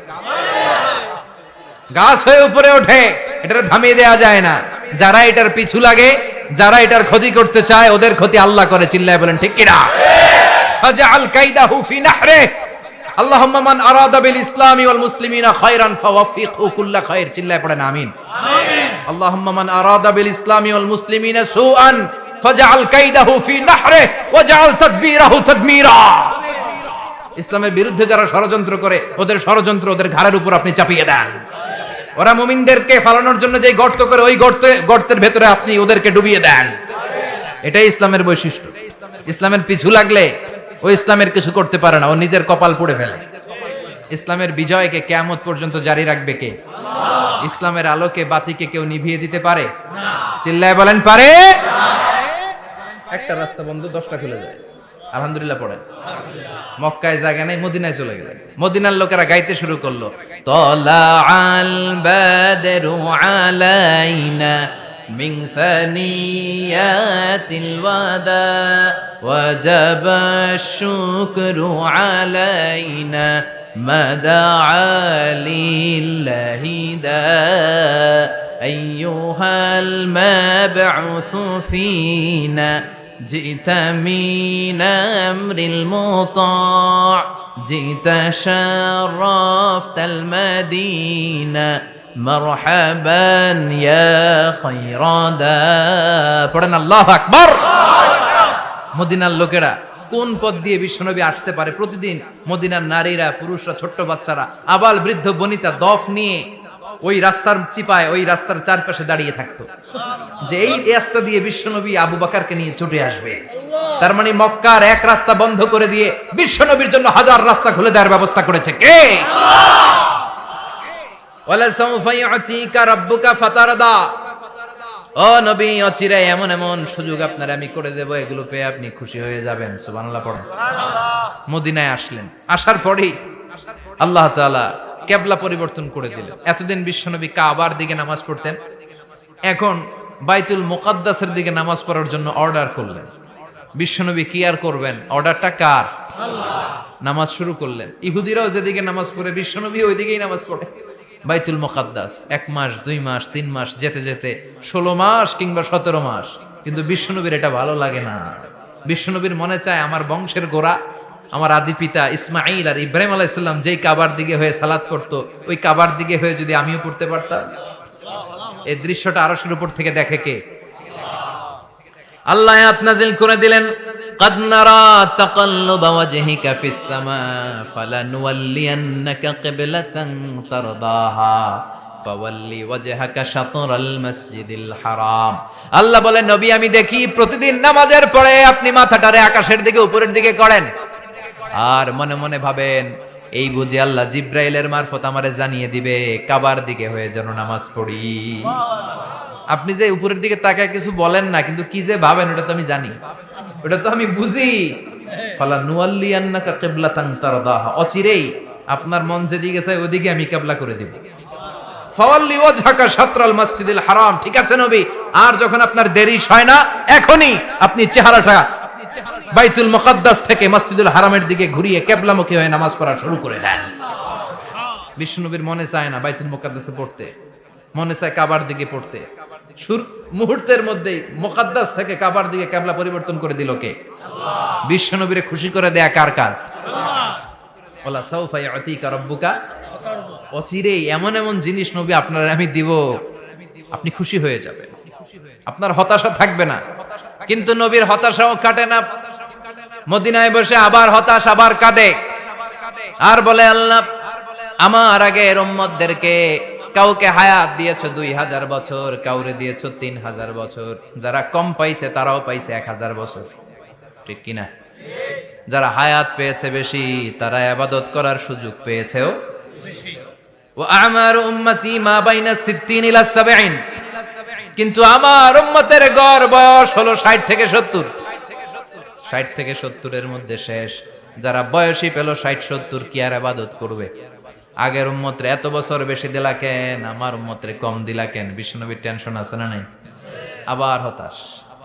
গাছ হয়ে উপরে ওঠে, এটা থামিয়ে দেওয়া যায় না। যারা এটার পিছু লাগে, যারা এটার ক্ষতি করতে চায়, ওদের ক্ষতি আল্লাহ করে। চিল্লায় বলেন ঠিক কিনা? ফাজআল কাইদাহু ফি নাহরে, আল্লাহুম্মা মান আরাদা বিল ইসলামি ওয়াল মুসলিমিনা খায়রান ফাওয়াফিকহু কুল্লা খায়র। চিল্লায় পড়েন আমিন। আমিন। আল্লাহুম্মা মান আরাদা বিল ইসলামি ওয়াল মুসলিমিনা সুআন ফাজআল কাইদাহু ফি নাহরে ওয়াজআল তাদবীরাহু তাদমীরা। ইসলামের বিরুদ্ধে যারা ষড়যন্ত্র করে, ওদের ষড়যন্ত্র ওদের ঘাড়ের উপর আপনি চাপিয়ে দেন। ওরা মুমিনদেরকে ফালানোর জন্য যে গর্ত করে, ওই গর্তের ভেতরে আপনি ওদেরকে ডুবিয়ে দেন। এটাই ইসলামের বৈশিষ্ট্য। ইসলামের পিছু লাগলে ও ইসলামের কিছু করতে পারে না, ও নিজের কপাল পুড়ে ফেলে। ইসলামের বিজয়কে কিয়ামত পর্যন্ত জারি রাখবে কে? আল্লাহ। ইসলামের আলোকে বাতিকে কেউ নিভিয়ে দিতে পারে না। চিল্লায় বলেন পারে না। একটা রাস্তা বন্ধ, 10টা খুলে যায়। আলহামদুলিল্লাহ পড়েন। মক্কায় জায়গা নাই, মদিনায় চলে গেলেন। মদিনার লোকেরা গাইতে শুরু করলো, তলাআল বাদরু আলাইনা মিন সানিয়াতিল ওয়াদা ওয়াজাবা শুকরু আলাইনা মাদাআ লিল্লাহি দা আইয়ুহাল মাবউসু ফিনা جئت من أمر المطاع جئت شرفت المدينة مرحبا يا خير دا পড়েন আল্লাহু আকবার। মদিনার লোকেরা কোন পথ দিয়ে বিশ্বনবী আসতে পারে? প্রতিদিন মদিনার নারীরা, পুরুষরা, ছোট্ট বাচ্চারা, আবাল বৃদ্ধ বনিতা দফ নিয়ে ওই রাস্তার চিপায়, ওই রাস্তার চারপাশে দাঁড়িয়ে থাকতো, যে এই রাস্তা দিয়ে বিশ্বনবী আবু বকরকে নিয়ে ছুটে আসবে। তার মানে মক্কার এক রাস্তা বন্ধ করে দিয়ে বিশ্বনবীর জন্য হাজার রাস্তা খুলে দেওয়ার ব্যবস্থা করেছে কে? আল্লাহ। ওয়ালা সাউফা ইউতিকা রাব্বুকা ফাতারদা, ও নবী অচিরে এমন এমন সুযোগ আপনার আমি করে দেব, এগুলো পেয়ে আপনি খুশি হয়ে যাবেন। সুবহানাল্লাহ পড়েন। সুবহানাল্লাহ। মদিনায় আসলেন, আসার পরেই আল্লাহ তাআলা কিবলা পরিবর্তন করে দিলেন। এতদিন বিশ্বনবী কাবার দিকে নামাজ পড়তেন, এখন বাইতুল মুকাদ্দাসের দিকে নামাজ পড়ার জন্য অর্ডার করলেন। বিশ্বনবী কি আর করবেন, অর্ডারটা কার? আল্লাহ। নামাজ শুরু করলেন। ইহুদিরাও যেদিকে নামাজ পড়ে, বিশ্বনবী ওইদিকেই নামাজ পড়ে। বাইতুল মুকাদ্দাস 1 মাস 2 মাস 3 মাস যেতে যেতে 16 মাস কিংবা 17 মাস, কিন্তু বিশ্বনবীর এটা ভালো লাগে না। বিশ্বনবীর মনে চায় আমার বংশের গোড়া, আমার আদি পিতা ইসমাঈল আর ইব্রাহিম আলাইহিস সালাম যেই কাবার দিকে হয়ে সালাত করতো, ওই কাবার দিকে হয়ে যদি আমিও পড়তে পারতাম। এই দৃশ্যটা আরশের উপর থেকে দেখে কে? আল্লাহ আয়াত নাযিল করে দিলেন, قد نرى تقلب وجهك في السماء فلنولينك قبلة ترضاها فولي وجهك شطر المسجد الحرام। আল্লাহ বলেন, নবী আমি দেখি প্রতিদিন নামাজের পরে আপনি মাথাটারে আকাশের দিকে উপরের দিকে করেন, আর মনে মনে ভাবেন এই বুঝি আল্লাহ জিব্রাইলের মারফত আমারে জানিয়ে দিবে কাবার দিকে হয়ে যেন নামাজ পড়ি। আপনি যে উপরের দিকে তাকায় কিছু বলেন না, কিন্তু কি যে ভাবেন ওটা তো আমি জানি, ওটা তো আমি বুঝি। ফালা নুয়াল্লিয়ান্নাকা কিবলাতান তারদাহা, অচিরেই আপনার মন যেদিকে চায় ওদিকে আমি কিবলা করে দেব। ফাওয়াল্লি ওয়াজহাকা শাতরাল মসজিদিল হারাম, ঠিক আছে নবী, আর যখন আপনার দেরি হয় না এখনই আপনি চেহারাটা বাইতুল মুকাদ্দাস থেকে মসজিদুল হারামের দিকে ঘুরিয়ে কিবলামুখী হয়ে নামাজ পড়া শুরু করে দেন। বিশ্বনবীর মনে চায় না বাইতুল মুকাদ্দাসে পড়তে, মনে চায় কাবার দিকে পড়তে। মুহূর্তের মধ্যেই মুকাদ্দাস থেকে কাবার দিকে কিবলা পরিবর্তন করে দিল কে? আল্লাহ। বিশ্বনবীরে খুশি করে দেয়া কার কাজ? আল্লাহ। ওয়ালা সাউফা ইয়াতিকা রাব্বুকা, অচিরেই এমন এমন জিনিস নবী আপনার আমি দিব, আপনি খুশি হয়ে যাবেন, আপনার হতাশা থাকবে না। কিন্তু নবীর হতাশাও কাটে না, মদিনায় বসে আবার হতাশ, আবার কাঁদে, আর বলে আল্লাহ আমার আগের উম্মতদেরকে কাউকে হায়াত দিয়েছো 2000 বছর, কাউরে দিয়েছো 3000 বছর, যারা কম পাইছে তারাও পাইছে 1000 বছর, ঠিক কিনা? যারা হায়াত পেয়েছে বেশি তারা ইবাদত করার সুযোগ পেয়েছেও বেশি। ওয়া আমারু উম্মতি মা বাইনা 60 ইলা 70, কিন্তু আমার উম্মতের গড় বয়স হলো 60 থেকে 70। 60 থেকে 70 এর মধ্যে শেষ। যারা বয়সী পেল 60-70 কি আর ইবাদত করবে? আগের উম্মতরে এত বছর বেশি দিলা কেন, আমার উম্মতরে কম দিলা কেন? বিশ্বনবীর টেনশন আছে না নাই? আবার হতাশ,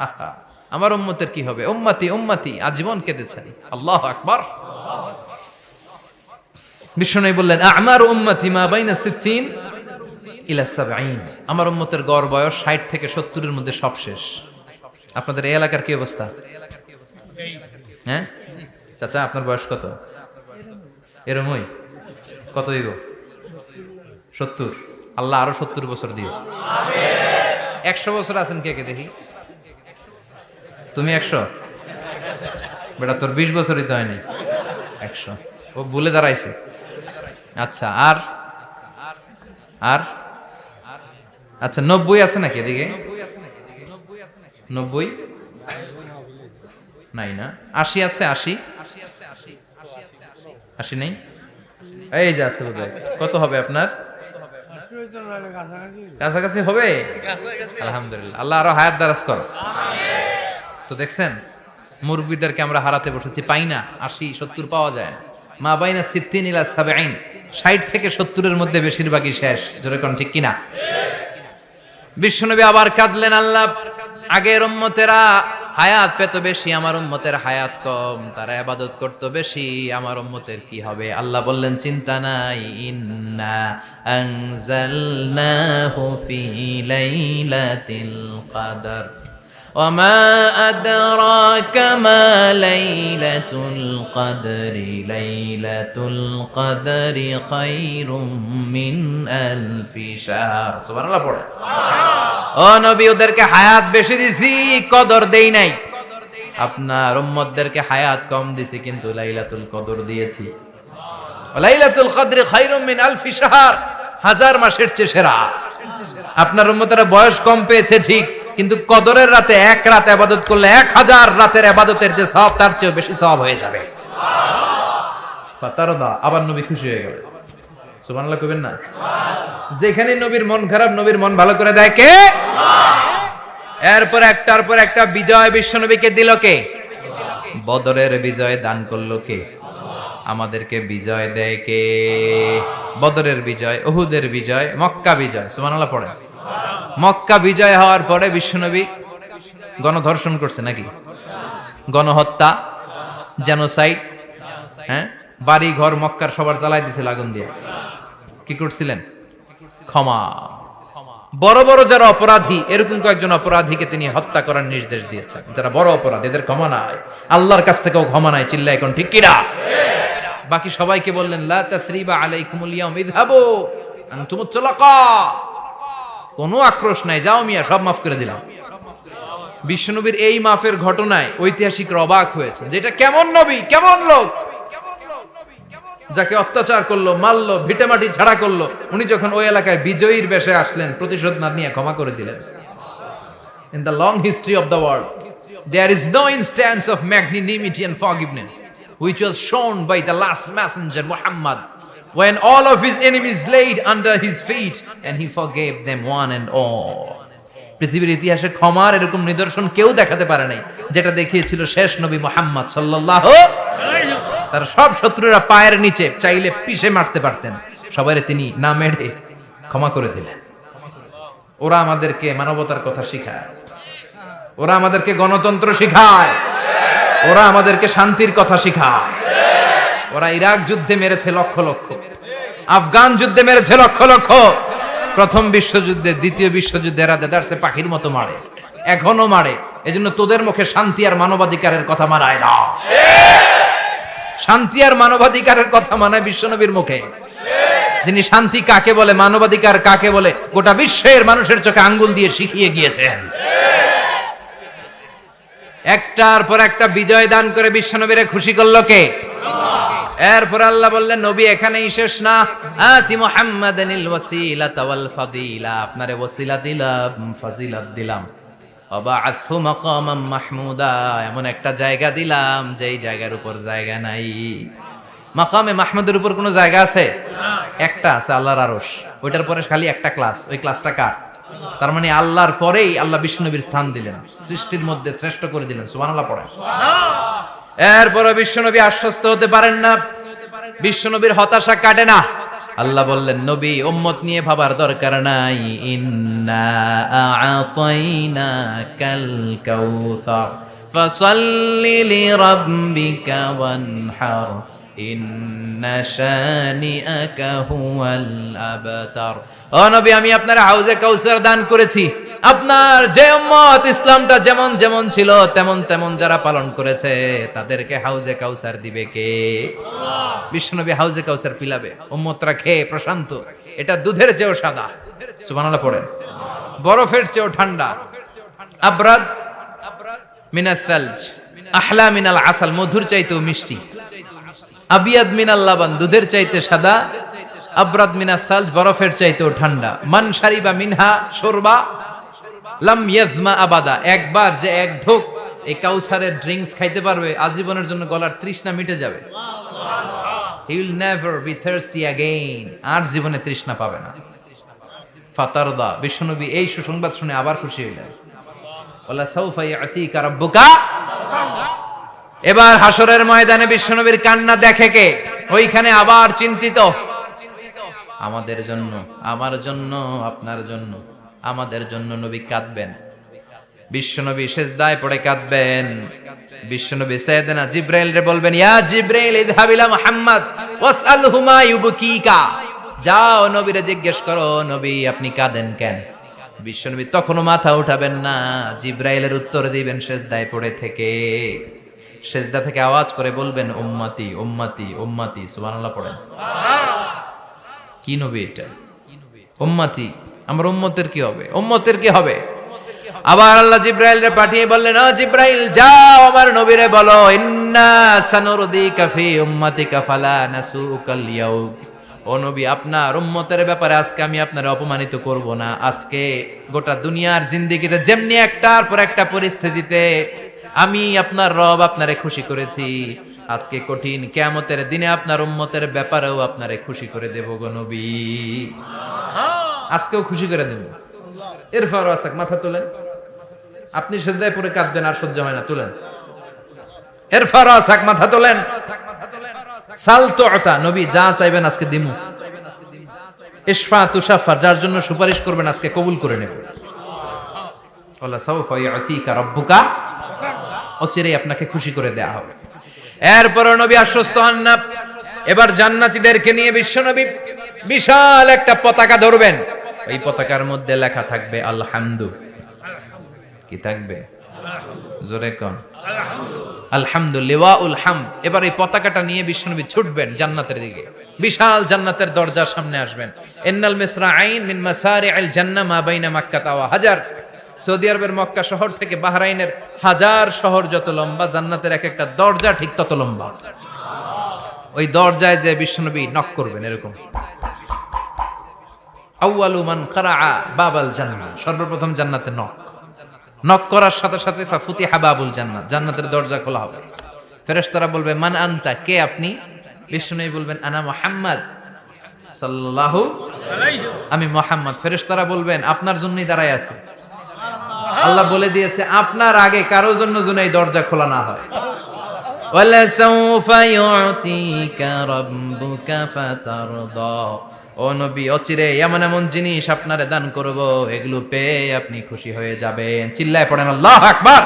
আহা আমার উম্মতের কি হবে? উম্মতি উম্মতি আজীবন কেঁদেছেন। আল্লাহু আকবার। বিশ্বনবী বললেন আমার উম্মতি মা বাইনা 60 ইলা 70, আমার উম্মতের গড় বয়স 60 থেকে 70 এর মধ্যে সব শেষ। আপনাদের এই এলাকার কি অবস্থা? হ্যাঁ চাচা, আপনার বয়স কত? এরমই কত দিব? 70। আল্লাহ আরো 70 বছর দিও। 100 বছর আছেন কে কে দেখি? তুমি 100? বেটা তোর 20 বছরই তো হয়নি। 100 ও ভুলে দাঁড়াইছে। আচ্ছা, আর আর আচ্ছা 90 আছে নাকি এদিকে? 90 নাই না? 80 আছে? 80 নেই? এই যে আছে বোধহয়। কত হবে আপনার? কাছাকাছি হবে? আলহামদুলিল্লাহ, আল্লাহ আরো হায়াত দারাজ করো। তো দেখছেন মুরব্বীদেরকে আমরা হারাতে বসেছি, পাই না। 80-70 পাওয়া যায়। মা বাইনা 60 ইলা 70, 60 থেকে 70 এর মধ্যে বেশিরভাগই শেষ। জোরে কোন ঠিক কিনা? বিশ্বনবী আবার কাঁদলেন, আল্লাহ আগের উম্মতেরা হায়াত পেত বেশি, আমার উম্মতের হায়াত কম, তারা ইবাদত করত বেশি, আমার উম্মতের কি হবে? আল্লাহ বললেন চিন্তা নাই, ইন্না আনজালনাহু ফি লাইলাতিল কদর ওয়া মা আদরাকা মা লাইলাতুল কদরি লাইলাতুল কদরি খায়রুম মিন আলফি শাহর। সুবহানাল্লাহ পড়ে। ও নবী, ওদেরকে হায়াত বেশি দিছি, কদর দেই নাই। আপনার উম্মতদেরকে হায়াত কম দিছি, কিন্তু লাইলাতুল কদর দিয়েছি। লাইলাতুল কদরি খায়রুম মিন আলফি শাহর, 1000 মাসের চেয়ে সেরা। আপনার উম্মতেরা বয়স কম পেয়েছে ঠিক, কিন্তু কদরের রাতে এক রাত ইবাদত করলে 1000 রাতের ইবাদতের যে সওয়াব তার চেয়ে বেশি সওয়াব হয়ে যাবে। ফাতারদা, আবার নবী খুশি হয়ে গেলেন। সুবহানাল্লাহ কইবেন না? যেখানে নবীর মন খারাপ, নবীর মন ভালো করে দেয় কে? আল্লাহ। এরপর একটার পর একটা বিজয় বিশ্বনবীকে দিল কে? বদরের বিজয় দান করলো কে? আমাদেরকে বিজয় দেয় কে? বদরের বিজয়, উহুদের বিজয়, মক্কা বিজয়। সুবহানাল্লাহ পড়ে। মক্কা বিজয় হওয়ার পরে বিশ্বনবী গণধর্ষণ করছে নাকি? গণহত্যা, জেনোসাইড, হ্যাঁ, বাড়ি ঘর মক্কার সবার জ্বালাই দিয়েছিল আগুন দিয়ে। কি করছিলেন? ক্ষমা। বড় বড় যারা অপরাধী, এরকম কয়েকজন অপরাধীকে তিনি হত্যা করার নির্দেশ দিয়েছেন। যারা বড় অপরাধী এদের ক্ষমা নাই, আল্লাহর কাছ থেকেও ক্ষমা নাই। চিল্লা এখন ঠিক কিনা? বাকি সবাইকে বললেন লা তাসরিবা আলাইকুমুল ইয়াউম ইযহাবু আনতুমুত তুলাকা, কোনো আক্রোশ নাই, যাও মিয়া, সব মাফ করে দিলাম। বিশ্বনবীর এই মাফের ঘটনায় ঐতিহাসিকরা অবাক হয়েছে, যেটা কেমন নবী, কেমন লোক, যাকে অত্যাচার করলো, মারলো, ভিটেমাটি ঝাড়া করলো, উনি যখন ওই এলাকায় বিজয়ীর বেশে আসলেন, প্রতিশোধ না নিয়ে ক্ষমা করে দিলেন। In the long history of the world, there is no instance of magnanimity and forgiveness which was shown by the last messenger Muhammad, when all of his enemies laid under his feet and he forgave them one and all. পৃথিবীর ইতিহাসে ক্ষমার এরকম নিদর্শন কেউ দেখাতে পারে নাই, যেটা দেখিয়েছিল শেষ নবী মুহাম্মদ সাল্লাল্লাহু আলাইহি ওয়াসাল্লাম। তার সব শত্রুরা পায়ের নিচে চাইলে পিষে মারতে পারতেন, সবাইরে তিনি না মেরে ক্ষমা করে দিলেন। ওরা আমাদেরকে মানবতার কথা শিখায়, ওরা আমাদেরকে গণতন্ত্র শিখায়, ওরা আমাদেরকে শান্তির কথা শিখায়। ওরা ইরাক যুদ্ধে মেরেছে লক্ষ লক্ষ, আফগান যুদ্ধে মেরেছে লক্ষ লক্ষ, প্রথম বিশ্বযুদ্ধে, দ্বিতীয় যুদ্ধে এরা দেদারসে পাখির মতো মারে, এখনো মারে। এজন্য তোদের মুখে শান্তি আর মানবাধিকারের কথা মানায় না। শান্তি আর মানবাধিকারের কথা মানায় বিশ্বনবীর মুখে, যিনি শান্তি কাকে বলে, মানবাধিকার কাকে বলে, গোটা বিশ্বের মানুষের চোখে আঙ্গুল দিয়ে শিখিয়ে গিয়েছেন। একটার পর একটা বিজয় দান করে বিশ্বনবীরে খুশি করলো কে? এরপর আল্লাহ বললেন, নবী এখানেই শেষ না, আতি মুহাম্মাদানিল ওয়াসিলাতা ওয়াল ফাদিলা, আপনারে ওয়াসিলা দিলাম, ফাজিলাত দিলাম, ওয়াবা'আথহু মাকামাম মাহমুদা, এমন একটা জায়গা দিলাম যেই জায়গার উপর জায়গা নাই। মাকামে মাহমুদের উপর কোনো জায়গা আছে? একটা আছে, আল্লাহর আরশ। ওইটার পরে খালি একটা ক্লাস, ওই ক্লাসটা কার? তার মানে আল্লাহর পরেই আল্লাহ বিশ্বনবীর স্থান দিলেন, সৃষ্টির মধ্যে শ্রেষ্ঠ করে দিলেন। সুবহানাল্লাহ পড়েন। এরপরে বিশ্বনবী আশ্বস্ত হতে পারেন না, বিশ্বনবীর হতাশা কাটে না। আল্লাহ বললেন, নবী উম্মত নিয়ে ভাবার দরকার নাই, ইন্না আ'তাইনাকাল কাউসার ফাসাল্লি লিরাব্বিকা ওয়ানহার ইন্না শানিআকা হুয়াল আবতার। ও নবী, আমি আপনার হাউজে কাউসার দান করেছি। আপনার যে উম্মত ইসলামটা যেমন যেমন ছিল তেমন তেমন যারা পালন করেছে, তাদেরকে হাউজে কাউসার দিবে কে? বিশ্বনবী হাউজে কাউসার পিলাবে, উম্মতরা খেয়ে প্রশান্ত। এটা দুধের চেয়েও সাদা, সুবহানাল্লাহ পড়েন, বরফের চেয়েও ঠান্ডা, আবরাদ মিনাস সালজ, আহলা মিনাল আসাল, মধুর চাইতেও মিষ্টি, আবিয়াদ মিনাল লাবান, দুধের চাইতে সাদা, আবরাদ মিনাস সালজ, বরফের চাইতেও ঠান্ডা। মান শারিবা মিনহা শুরবা লাম ইয়াজমা আবাদা, একবার যে এক ঢোক এই কাউসারের ড্রিঙ্কস খাইতে পারবে, আজীবনের জন্য গলার তৃষ্ণা মিটে যাবে। He will never be thirsty again, আর জীবনে তৃষ্ণা পাবে না। ফাতারদা, বিশ্বনবী এই সুসংবাদ শুনে আবার খুশি হইলেন। ওয়ালা সাউফা ইয়াতিকা রাব্বুকা। এবার হাসরের ময়দানে বিশ্বনবীর কান্না দেখে কে? ওইখানে আবার চিন্তিত, আমাদের জন্য, আমার জন্য, আপনার জন্য, আমাদের জন্য নবী কাঁদবেন। বিশ্বনবী সিজদায় পড়ে কাঁদবেন। বিশ্বনবী সাইয়েদনা জিবরাইল রে বলবেন, ইয়া জিবরাইল ইযহাব ইলা মুহাম্মদ ওয়াসআলহু মা ইউবকিকা, যাও নবীরে জিজ্ঞেস করো, নবী আপনি কাঁদেন কেন? বিশ্বনবী তখনও মাথা উঠাবেন না, জিবরাইলের উত্তর দিবেন সিজদায় পড়ে থেকে। সিজদা থেকে আওয়াজ করে বলবেন, উম্মতি উম্মতি উম্মতি। সুবহানাল্লাহ পড়েন। কি নবী এটা? উম্মতি, আমার উম্মতের কি হবে? উম্মতের কি হবে? আবার আল্লাহ জিবরাইলকে পাঠিয়ে বললেন, ও জিবরাইল যাও আমার নবীরে বলো, ইন্না সানুরদিকা ফি উম্মতিকা ফালা নাসুকাল ইয়াউম। ও নবী, আপনার উম্মতের ব্যাপারে আজকে আমি আপনার অপমানিত করব না। আজকে গোটা দুনিয়ার জিন্দেগিতে যেমনি একটার পর একটা পরিস্থিতিতে আমি আপনার রব আপনারে খুশি করেছি, আজকে কঠিন কিয়ামতের দিনে আপনার উম্মতের ব্যাপারেও আপনারে খুশি করে দেব গো নবী। আজকেও খুশি করে দেব। এরপর আসাক, মাথা তোলেন। আপনি সিজদায় পড়ে কাঁদবেন, আর সহ্য হয় না, তুলেন। এরপর আসাক, মাথা তোলেন। সাল তুতা, নবী যা চাইবেন আজকে দিমু। ইশফা তুশাফা, যার জন্য সুপারিশ করবেন আজকে কবুল করে নেব। ওয়ালা সাউফা ইয়াতিকা রাব্বুকা, অচিরেই আপনাকে খুশি করে দেয়া হবে। এরপর নবী আশ্বস্ত হন না। এবার জান্নাতীদেরকে নিয়ে বিশ্বনবী বিশাল একটা পতাকা ধরবেন। এই পতাকার মধ্যে লেখা থাকবে আলহামদু। কি থাকবে? জোরে কোন? আলহামদুলিল্লাহ উল হামদ। এবার এই পতাকাটা নিয়ে বিশ্বনবী ছুটবেন জান্নাতের দিকে। বিশাল জান্নাতের দরজার সামনে আসবেন। ইন্নাল মিসরাঈন মিন মাসারি'আল জান্নাহ মা বাইনা মাক্কাহ ওয়া হাজার। সৌদি আরবের মক্কা শহর থেকে বাহরাইনের 1000 শহর যত লম্বা, জান্নাতের এক একটা দরজা ঠিক তত লম্বা। ওই দরজায় যে বিশ্বনবী নক করবেন এরকম, আউয়ালু মান কারাআ বাবাল জান্নাহ, সর্বপ্রথম জান্নাতে নক করার সাথে সাথে ফাফুতিহা বাবুল জান্নাত, জান্নাতের দরজা খোলা হবে। ফেরেশতারা বলবে মান আনতা, কে আপনি? বিশ্বনবী বলবেন আনা মুহাম্মদ সাল্লাল্লাহু আলাইহি, আমি মুহাম্মদ। ফেরেশতারা বলবেন আপনার জন্যই দাঁড়ায় আছে। আল্লাহ বলে দিয়েছে আপনার আগে কারো জন্য যেন এই দরজা খোলা না হয়। ওয়ালা সাউফা ইউতিকা রাব্বুকা ফাতারদা, ও নবী অচিরে এমন এমন জিনিস আপনারে দান করব, এগুলো পেয়ে আপনি খুশি হয়ে যাবেন। চিল্লায় পড়েন আল্লাহু আকবার।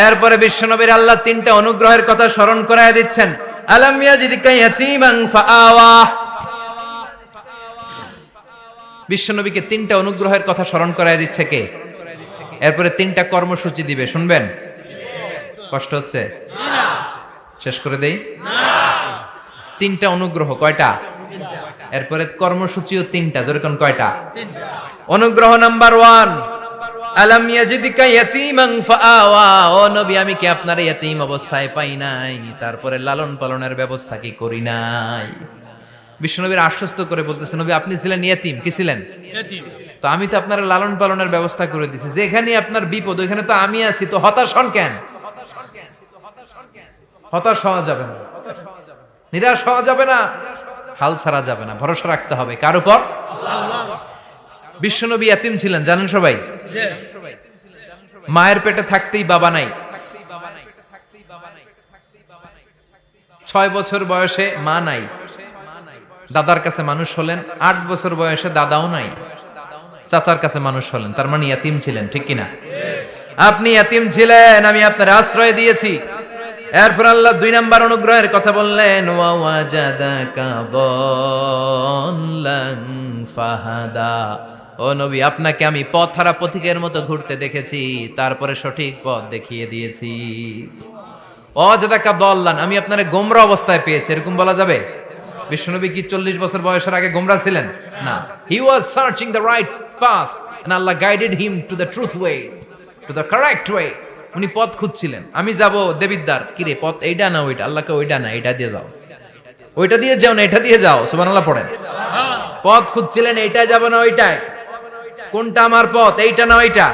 এরপরে বিশ্বনবীর আল্লাহ 3টা অনুগ্রহের কথা স্মরণ করায় দিচ্ছেন। আলাম ইয়াজিদকা ইয়াতীমান ফাআওয়া, বিশ্বনবীকে 3টা অনুগ্রহের কথা স্মরণ করায় দিচ্ছে কে? এরপরে 3টা কর্মসূচি দিবে, শুনবেন? কষ্ট হচ্ছে? শেষ করে দেই? 3টা অনুগ্রহ, কয়টা? এরপরে কর্মসূচিও 3টা, জোরে কোন কয়টা? অনুগ্রহ নাম্বার 1, আলাম ইয়াজিদকা ইয়াতীমান ফাআওয়া, ও নবী আমি কি আপনার ইয়াতীম অবস্থায় পাই নাই, তারপরে লালন পালনের ব্যবস্থা কি করি নাই? বিশ্বনবীর আশ্বস্ত করে বলতেছে নবী আপনি ছিলেন ইয়াতীম, কি ছিলেন? ইয়াতীম। তো আমি তো আপনার লালন পালনের ব্যবস্থা করে দিয়েছি, যেখানে আপনার বিপদ ওইখানে তো আমি আছি, তো হতাশ হন কেন? হতাশ হওয়া যাবে না, নিরাশ হওয়া যাবে না, হাল ছাড়া যাবে না, ভরসা রাখতে হবে কার উপর? আল্লাহ। বিশ্বনবী ইয়াতীম ছিলেন জানেন সবাই? মায়ের পেটে থাকতেই বাবা নাই, 6 বছর বয়সে মা নাই, দাদার কাছে মানুষ হলেন, 8 বছর বয়সে দাদাও নাই, চাচার কাছে মানুষ হলেন, তার মানে ইয়াতীম ছিলেন, ঠিক কিনা? আপনি ইয়াতীম ছিলেন, আমি আপনার আশ্রয় দিয়েছি। এরপর আল্লাহ 2 নাম্বার অনুগ্রহের কথা বললেন, ওয়া ওয়াজাদাকা দাল্লান ফাহাদা, ও নবী আপনাকে আমি পথহারা পথিকের মতো ঘুরতে দেখেছি, তারপরে সঠিক পথ দেখিয়ে দিয়েছি। ওয়াজাদাকা দাল্লান, আমি আপনারে গোমরা অবস্থায় পেয়েছি, এরকম বলা যাবে? বিশ্বনবী কি 40 বছর বয়সের আগে গোমরা ছিলেন? না, he was searching the right path and আল্লাহ guided him to the truth way, to the correct way. উনি পথ খুঁজছিলেন, আমি যাব দেবিদ্দার, কি রে পথ এইটা না ওইটা? আল্লাহকে ওইটা না এইটা দিয়ে যাও, ওইটা দিয়ে যাও না এটা দিয়ে যাও, সুবহানাল্লাহ পড়েন। পথ খুঁজছিলেন, এইটাই যাব না ওইটাই, কোনটা আমার পথ, এইটা না ওইটা?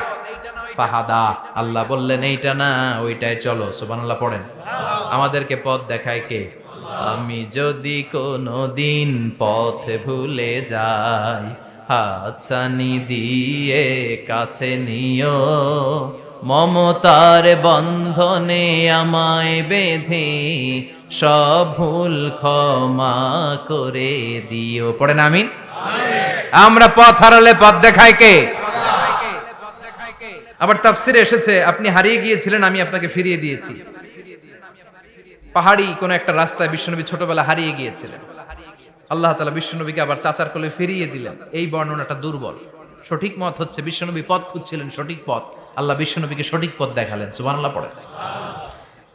ফাহাদা, আল্লাহ বললেন এইটা না ওইটাই চলো, সুবহানাল্লাহ পড়েন। আমাদেরকে পথ দেখায় কে? আমি যদি কোনদিন পথ ভুলে যাই, হাতছানি দিয়ে কাছে নিও, মমতার বন্ধনে আমায় বেঁধে সব ভুল ক্ষমা করে দিও। পড়েন আমিন। আমরা পথ হারালে পথ দেখায় কে? আবার তাফসিরে এসেছে আপনি হারিয়ে গিয়েছিলেন, আমি আপনাকে ফিরিয়ে দিয়েছি। পাহাড়ি কোন একটা রাস্তায় বিশ্বনবী ছোটবেলা হারিয়ে গিয়েছিলেন, আল্লাহ তাআলা বিশ্বনবীকে আবার চাচার কোলে ফিরিয়ে দিলেন। এই বর্ণনাটা দুর্বল, সঠিক মত হচ্ছে বিশ্বনবী পথ খুঁজছিলেন, সঠিক পথ, আল্লাহ বিশ্বনবীকে সঠিক পথ দেখালেন, সুবহানাল্লাহ পড়ে।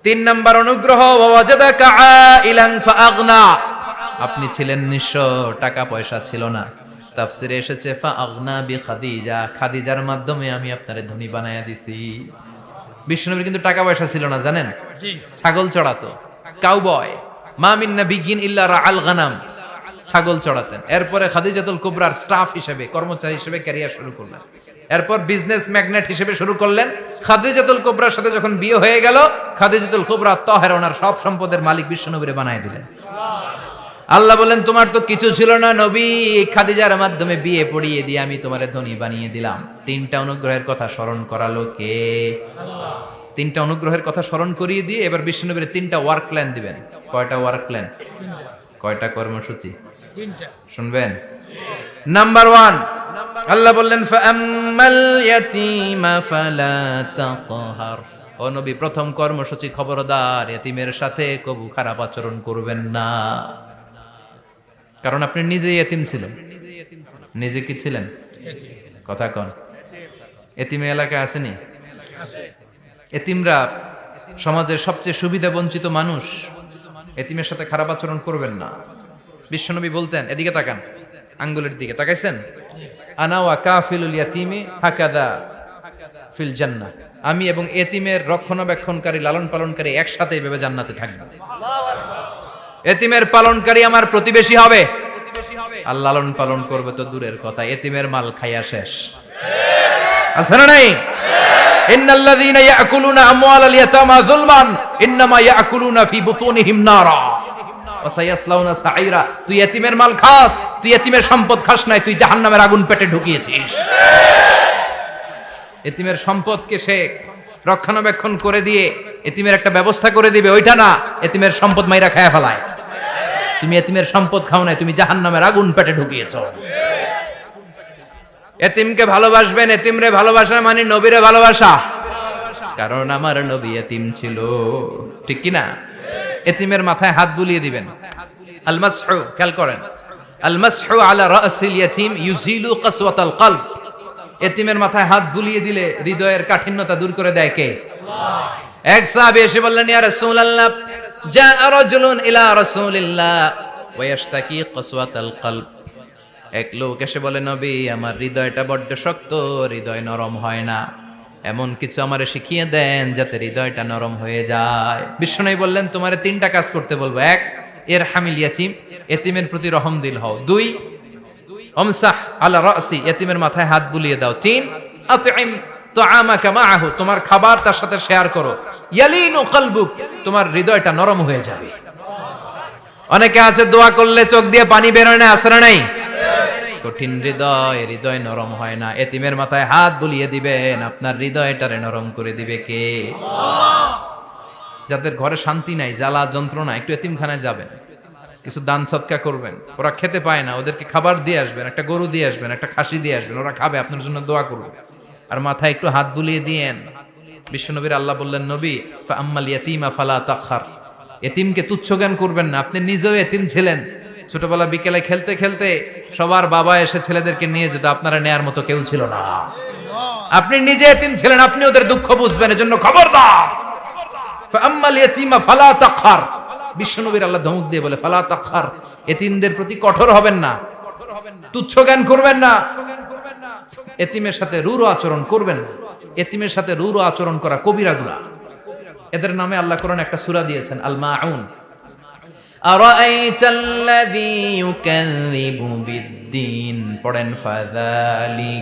3 নাম্বার অনুগ্রহ, ওয়াজাদাকা আইলান ফাআগনা, আপনি ছিলেন নিঃস্ব, টাকা পয়সা ছিল না। তাফসিরে এসেছে ফাআগনা বিখাদিজা, খাদিজার মাধ্যমে আমি আপনারে ধনী বানায়া দিছি। বিশ্বনবীর কিন্তু টাকা পয়সা ছিল না জানেন, ছাগল চড়াতো, কাউবয়, মা মিন নাবিয়্যিন ইল্লা রাআল গানাম, ছাগল চড়াতেন। এরপরে খাদিজাতুল কুবরার স্টাফ হিসেবে, কর্মচারী হিসেবে ক্যারিয়ার শুরু করলেন। এরপর বিজনেস ম্যাগনেট হিসেবে শুরু করলেন। খাদিজাতুল কুবরার সাথে যখন বিয়ে হয়ে গেল, খাদিজাতুল কুবরা তাহেরা ওনার সব সম্পদের মালিক বিশ্বনবীরে বানায় দিলেন। আল্লাহ বলেন তোমার তো কিছু ছিল না নবী, খাদিজার মাধ্যমে বিয়ে পড়িয়ে দিয়ে আমি তোমারে ধনী বানিয়ে দিলাম। 3টা অনুগ্রহের কথা স্মরণ করালো কে? আল্লাহ। 3টা অনুগ্রহের কথা স্মরণ করিয়ে দিয়ে এবার বিশ্বনবীর 3টা ওয়ার্ক প্ল্যান দিবেন। কয়টা ওয়ার্ক প্ল্যান? কয়টা কর্মসূচি? 3টা। শুনবেন? নাম্বার 1, আল্লাহ বললেন ফাআম্মাল ইয়াতীমা ফালা তাকহার, ও নবী প্রথম কর্মসূচি খবরদার এতিমের সাথে কবু খারাপ আচরণ করবেন না, কারণ আপনি নিজেই এতিম ছিলেন। নিজে কি ছিলেন? কথা কন। এতিমে এলাকায় আসেনি? এতিমরা সমাজের সবচেয়ে সুবিধা বঞ্চিত মানুষ, এতিমের সাথে খারাপ আচরণ করবেন না। বিশ্বনবী বলতেন, এদিকে তাকান, আঙ্গুলের দিকে তাকাইছেন, আনা ওয়া কাফিলুল ইয়াতিমি হাকাদা ফিল জান্নাহ, আমি এবং এতিমের রক্ষণাবেক্ষণকারী লালন পালনকারী একসাথে এভাবে জান্নাতে থাকবো। এতিমের পালনকারী আমার প্রতিবেশী হবে, আর লালন পালন করবে তো দূরের কথা, এতিমের মাল খাইয়া শেষ। আছে না নাই? ইন্নাল্লাযীনা ইয়াকুলুনা আমওয়ালাল ইয়াতামা যুলমান ইন্নামা ইয়াকুলুনা ফি বুতুনিহিম নারা ওয়া সায়াসলাউনা সাঈরা। তুই এতিমের মাল খাস, তুই এতিমের সম্পদ খাস নাই, তুই জাহান্নামের আগুন পেটে ঢুকিয়েছিস। এতিমের সম্পদকে সে রক্ষণাবেক্ষণ করে দিয়ে এতিমের একটা ব্যবস্থা করে দিবে, ওইটা না, এতিমের সম্পদ মাইরা খায়া ফেলায়। তুমি এতিমের সম্পদ খাও নাই, তুমি জাহান্নামের আগুন পেটে ঢুকিয়েছো। এতিমকে ভালোবাসবেন, এতিমরে ভালোবাসা মানে নবীরে ভালোবাসা, কারণ আমার নবী এতিম ছিল, ঠিক কি না? এতিমের মাথায় হাত বুলিয়ে দিবেন। আল মাসহু, খেয়াল করেন, আল মাসহু আলা রাসিল ইয়াতিম ইউজিলু কাসওয়াতাল কলব। এতিমের মাথায় হাত বুলিয়ে দিলে হৃদয়ের কাঠিন্যতা দূর করে দেয় কে? আল্লাহ। এক সাহাবী এসে বললেন, ইয়া রাসূলুল্লাহ, জাআ রাজুলুন ইলা রাসূলিল্লাহ ওয়া ইয়াশতাকি কাসওয়াতাল কলব। এক লোক এসে বলে, নবী, আমার হৃদয়টা বড্ড শক্ত, হৃদয় নরম হয় না, এমন কিছু আমারে শিখিয়ে দেন যাতে হৃদয়টা নরম হয়ে যায়। বিশ্বনবী বললেন, তোমারে তিনটা কাজ করতে বলবো। এক, ইরহামিল ইয়াতীম, এতিমের প্রতি রহম দিল হও। দুই, আমসাহ আলা রাসি, এতিমের মাথায় হাত বুলিয়ে দাও। তিন, আতইম তুআমাকা মাআহু, তোমার খাবার তার সাথে শেয়ার করো। ইয়ালিনু কলবুক, তোমার হৃদয়টা নরম হয়ে যাবে। অনেকে আছে দোয়া করলে চোখ দিয়ে পানি বের হয় না, আছে না নাই? কঠিন হৃদয়, হৃদয় নরম হয় না। এতিমের মাথায় হাত বুলিয়ে দিবেন, আপনার হৃদয়টারে নরম করে দিবে কে? আল্লাহ। যাদের ঘরে শান্তি নাই, জ্বালা যন্ত্রণা, একটু এতিমখানায় যাবেন, কিছু দান সদকা করবেন। ওরা খেতে পায় না, ওদেরকে খাবার দিয়ে আসবেন, একটা গরু দিয়ে আসবেন, একটা খাসি দিয়ে আসবেন, ওরা খাবে, আপনার জন্য দোয়া করবে। আর মাথায় একটু হাত বুলিয়ে দিয়েন। বিশ্বনবীর আল্লাহ বললেন, নবী, ফাআম্মাল ইয়াতীমা ফালা তাখহার, এতিমকে তুচ্ছ জ্ঞান করবেন না। আপনি নিজেও এতিম ছিলেন, ছোটবেলা বিকেলে খেলতে খেলতে সবার বাবা এসে ছেলেদেরকে নিয়ে যেত, আপনারা নেয়ার মতো কেউ ছিল না। আপনি নিজে এতিম ছিলেন, আপনি ওদের দুঃখ বুঝবেন, এজন্য খবরদার, ফাআম্মাল ইয়াতীমা ফালা তাখহার। বিশ্বনবীর আল্লাহ ধমক দিয়ে বলে, ফালা তাখহার, এতিমদের প্রতি কঠোর হবেন না, তুচ্ছ জ্ঞান করবেন না, এতিমের সাথে রূঢ় আচরণ করবেন না। এতিমের সাথে রূঢ় আচরণ করা কবিরা গুনাহ। এদের নামে আল্লাহ কোরআনে একটা সূরা দিয়েছেন, আল মাউন। আরাআইতাল্লাযী ইউকাযযিবু বিদ্দীন, পড়েন, ফাযালিকাল্লাযী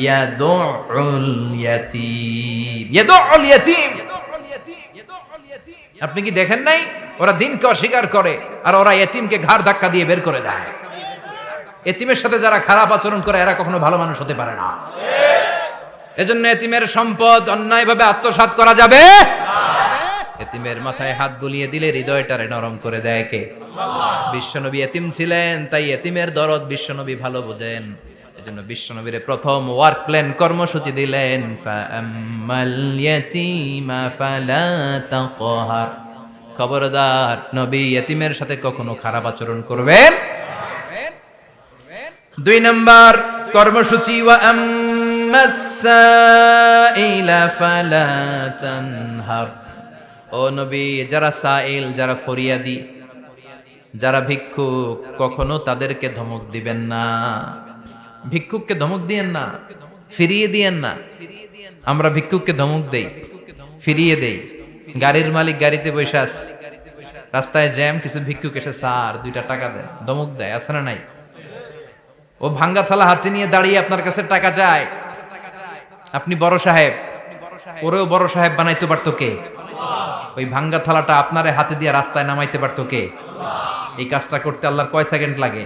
ইয়াদুউল ইয়াতীম। ইয়াদুউল ইয়াতীম, আপনি কি দেখেন নাই? ওরা দিনকে অস্বীকার করে আর ওরা এতিমকে ঘাড় ধাক্কা দিয়ে বের করে দেয়। এতিমের সাথে যারা খারাপ আচরণ করে এরা কখনো ভালো মানুষ হতে পারে না। এজন্য এতিমের সম্পদ অন্যায়ভাবে আত্মসাৎ করা যাবে না। এতিমের মাথায় হাত বুলিয়ে দিলে হৃদয়টারে নরম করে দেয় কে? আল্লাহ। বিশ্বনবী এতিম ছিলেন, তাই এতিমের দরদ বিশ্বনবী ভালো বোঝেন। এজন্য বিশ্বনবীর প্রথম ওয়ার্ক প্ল্যান, কর্মসূচি দিলেন, ফাআম্মাল ইয়াতীমা ফালা তাকহার। খবরদার, নবী এতিমের সাথে কখনো খারাপ আচরণ করবেন। দুই নাম্বার কর্মসূচি, ওয়া আম্মাস সাইলা ফালা তানহার। ও নবী, যারা সাইল, যারা ফরিয়াদি, যারা ভিক্ষুক, কখনো তাদেরকে ধমক দিবেন না। ভিক্ষুককে ধমক দিয়েন না, ফিরিয়ে দিয়েন না। আমরা ভিক্ষুককে ধমক দেই, ফিরিয়ে দেই। গাড়ির মালিক গাড়িতে বসে আছে, রাস্তায় জ্যাম, কিছু ভিক্ষুক এসে স্যার 2টা টাকা দেন, ধমক দেয়, আছে না নাই? ও ভাঙ্গা থালা হাতে নিয়ে দাঁড়িয়ে আপনার কাছে টাকা চায়। আপনি বড় সাহেব, ওরেও বড় সাহেব বানাইতে পারতো কে? ওই ভাঙ্গা থালাটা আপনারে হাতে দিয়ে রাস্তায় নামাইতে পারতো কে? এই কাজটা করতে আল্লাহর কয় সেকেন্ড লাগে?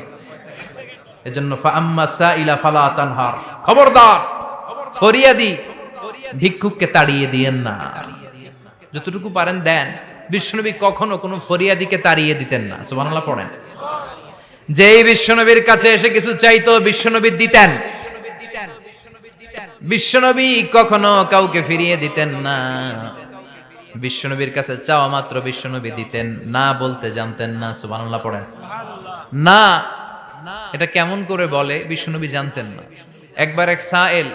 এজন্য ফাআম্মা সাইলা ফালা তানহার, খবরদার, ফরিয়াদি ভিক্ষুককে তাড়িয়ে দিয়েন না। যতটুকু পারেন দেন। বিশ্বনবী কখনো কোনো ফরিয়াদিকে তাড়িয়ে দিতেন না। সুবহানাল্লাহ পড়েন। যেই বিশ্বনবীর কাছে এসে কিছু চাইতো, বিশ্বনবী দিতেন। বিশ্বনবী কখনো কাউকে ফিরিয়ে দিতেন না। বিশ্বনবীর কাছে চাওয়া মাত্র বিশ্বনবী দিতেন, না বলতে জানতেন না। সুবহানাল্লাহ পড়েন। না, এটা কেমন করে বলে বিশ্বনবী জানতেন না। একবার এক সাইল